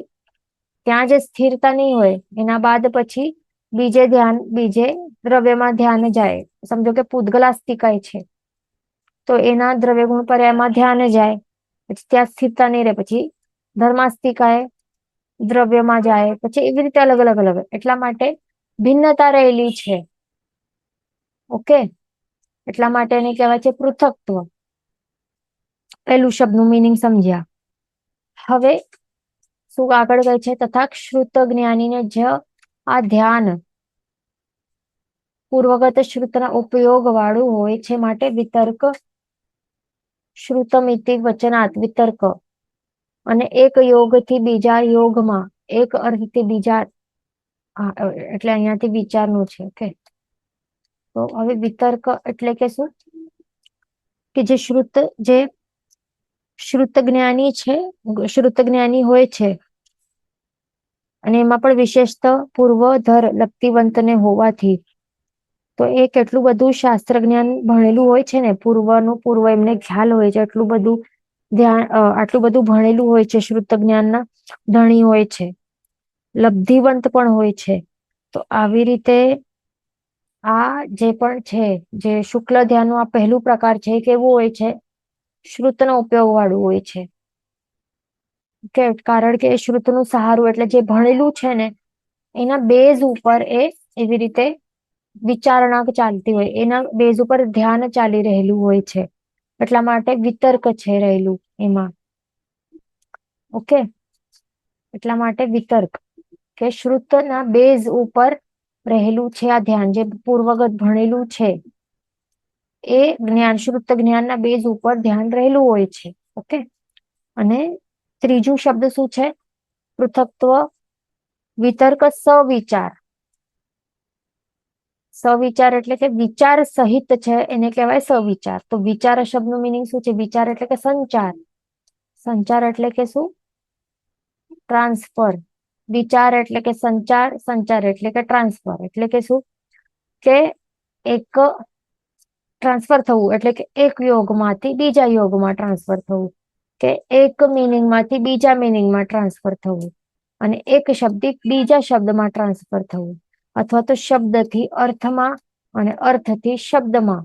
ત્યાં જે સ્થિરતા નહીં હોય એના બાદ પછી બીજે દ્રવ્યમાં ધ્યાન જાય. સમજો કે પૂદગલાસ્તિકાય છે, તો એના દ્રવ્ય ગુણ પર્યાયમાં ધ્યાન જાય, પછી ત્યાં સ્થિરતા નહીં રહે, પછી ધર્માસ્તિકાય દ્રવ્યમાં જાય, પછી એવી રીતે અલગ અલગ અલગ. એટલા માટે ભિન્નતા રહેલી છે. ઓકે, એટલા માટે એને કહેવાય છે પૃથક્ત્વ. પહેલું શબ્દનું મિનિંગ સમજ્યા. હવે શું આગળ કહે છે? તથા શ્રુત જ્ઞાનીને જ આ ધ્યાન પૂર્વગત શ્રુતના ઉપયોગ વાળું હોય છે, માટે વિતર્ક, શ્રુતમિતિ વચનાત વિતર્ક. અને એક યોગથી બીજા યોગમાં, એક અર્થથી બીજા, એટલે અહીંયાથી વિચારનું છે. ઓકે, તો હવે વિતર્ક એટલે કે શું? કે જે શ્રુત જ્ઞાની છે, શ્રુત જ્ઞાની હોય છે, અને એમાં પણ વિશેષત પૂર્વધર લપ્તિવંતને હોવાથી, તો એ કેટલું બધું શાસ્ત્ર જ્ઞાન ભણેલું હોય છે ને, પૂર્વ એમને ખ્યાલ હોય છે, એટલું બધું આટલું બધું ભણેલું હોય છે, શ્રુત જ્ઞાનના ધણી હોય છે, લબ્ધિવંત પણ હોય છે. તો આવી રીતે આ જે પણ છે, જે શુક્લ ધ્યાનનું આ પહેલું પ્રકાર છે, કેવું હોય છે? શ્રુતનો ઉપયોગ વાળું હોય છે. કે કારણ કે શ્રુતનું સહારું, એટલે જે ભણેલું છે ને એના બેઝ ઉપર એ એવી રીતે વિચારણા ચાલતી હોય, એના બેઝ ઉપર ધ્યાન ચાલી રહેલું હોય છે, એટલા માટે વિતર્ક છે રહેલું એમાં. ઓકે, એટલા માટે વિતર્ક કે શ્રુતના બેઝ ઉપર રહેલું છે આ ધ્યાન, જે પૂર્વગત ભણેલું છે એ જ્ઞાન, શ્રુત જ્ઞાનના બેઝ ઉપર ધ્યાન રહેલું હોય છે. ઓકે, અને ત્રીજું શબ્દ શું છે? પૃથક્ત્વ, વિતર્ક, સવિચાર. સવિચાર એટલે કે વિચાર સહિત છે, એને કહેવાય સવિચાર. તો વિચાર શબ્દનું મિનિંગ શું છે? વિચાર એટલે કે સંચાર, સંચાર એટલે કે શું? ટ્રાન્સફર. વિચાર એટલે કે સંચાર, સંચાર એટલે કે ટ્રાન્સફર. એટલે કે શું? કે એક ટ્રાન્સફર થવું, એટલે કે એક યોગમાંથી બીજા યોગમાં ટ્રાન્સફર થવું, કે એક મિનિંગમાંથી બીજા મિનિંગમાં ટ્રાન્સફર થવું, અને એક શબ્દથી બીજા શબ્દમાં ટ્રાન્સફર થવું, અથવા તો શબ્દથી અર્થમાં અને અર્થથી શબ્દમાં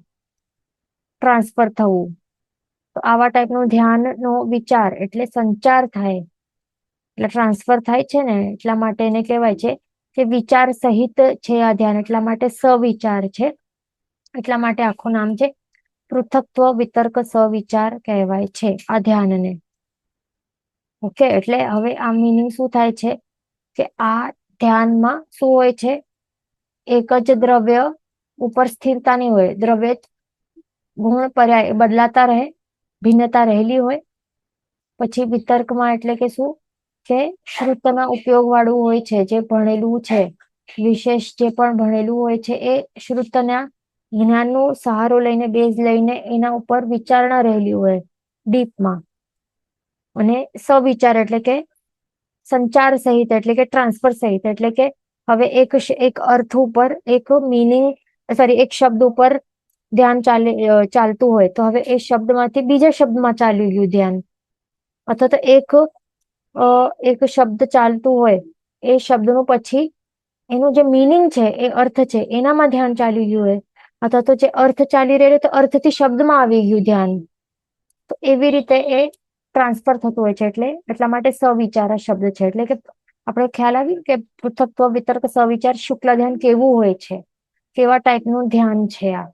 ટ્રાન્સફર થવું. તો આવા ટાઈપનું ધ્યાનનો વિચાર એટલે સંચાર થાય, એટલે ટ્રાન્સફર થાય છે ને, એટલા માટે એને કહેવાય છે કે વિચાર સહિત છે આ ધ્યાન, એટલા માટે સવિચાર છે. એટલા માટે આખું નામ છે પૃથક્ત્વ, વિતર્ક, સવિચાર કહેવાય છે આ ધ્યાનને. ઓકે, એટલે હવે આ મિનિંગ શું થાય છે કે આ ધ્યાનમાં શું હોય છે? એક જ દ્રવ્ય ઉપર સ્થિરતા નહીં હોય, દ્રવ્ય ગુણ પર્યાય બદલાતા રહે, ભિન્નતા રહેલી હોય. પછી વિતર્કમાં એટલે કે શું? કે શ્રુતના ઉપયોગ વાળું હોય છે, જે ભણેલું છે, વિશેષ જે પણ ભણેલું હોય છે એ શ્રુતના જ્ઞાનનો સહારો લઈને, બેઝ લઈને એના ઉપર વિચારણા રહેલી હોય ડીપમાં. અને સવિચાર એટલે કે સંચાર સહિત, એટલે કે ટ્રાન્સફર સહિત, એટલે કે હવે એક અર્થ ઉપર, એક મીનિંગ, સોરી, એક શબ્દ ઉપર ધ્યાન ચાલતું હોય તો હવે એ શબ્દમાંથી બીજા શબ્દમાં ચાલી ગયું ધ્યાન, અથવા તો એક શબ્દ ચાલતું હોય, એ શબ્દનું પછી એનું જે મિનિંગ છે, એ અર્થ છે, એનામાં ધ્યાન ચાલી ગયું હોય, અથવા તો જે અર્થ ચાલી રહ્યો તો અર્થથી શબ્દમાં આવી ગયું ધ્યાન. તો એવી રીતે એ ટ્રાન્સફર થતું હોય છે. એટલા માટે સવિચાર શબ્દ છે. એટલે કે આપણે ખ્યાલ આવ્યું કે પૃથક્ત્વ, વિતર્ક, સવિચાર, શુક્લ ધ્યાન કેવું હોય છે, કેવા ટાઈપનું ધ્યાન છે આ.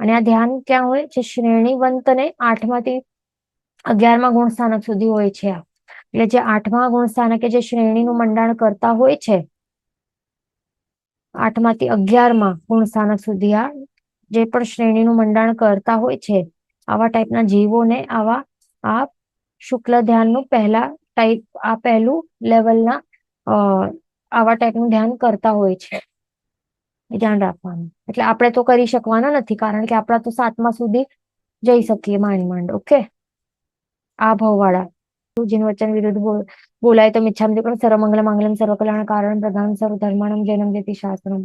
અને આ ધ્યાન ક્યાં હોય છે? શ્રેણીવંત ને 8માંથી 11મા ગુણ સ્થાનક સુધી હોય છે આ. એટલે જે 8મા ગુણ સ્થાનકે જે શ્રેણીનું મંડાણ કરતા હોય છે, 8માંથી 11મા ગુણ સ્થાનક સુધી આ જે પણ શ્રેણીનું મંડાણ કરતા હોય છે, આવા ટાઈપના જીવોને આ શુક્લ ધ્યાનનું પહેલું લેવલના આવા ટાઈપનું ધ્યાન કરતા હોય છે. એ ધ્યાન રાખવાનું. એટલે આપણે તો કરી શકવાના નથી, કારણ કે આપણા તો 7મા સુધી જઈ શકીએ માંડ. ઓકે, આ ભવવાળા જીન વચન વિરુદ્ધ બોલાય તો મિચ્છામિ, પણ સર્વમંગલ માંગલ્યમ સર્વકલ્યાણ કારણ પ્રદાન સર્વ ધર્માણમ જૈનમ જેતિ શાસ્ત્રમ.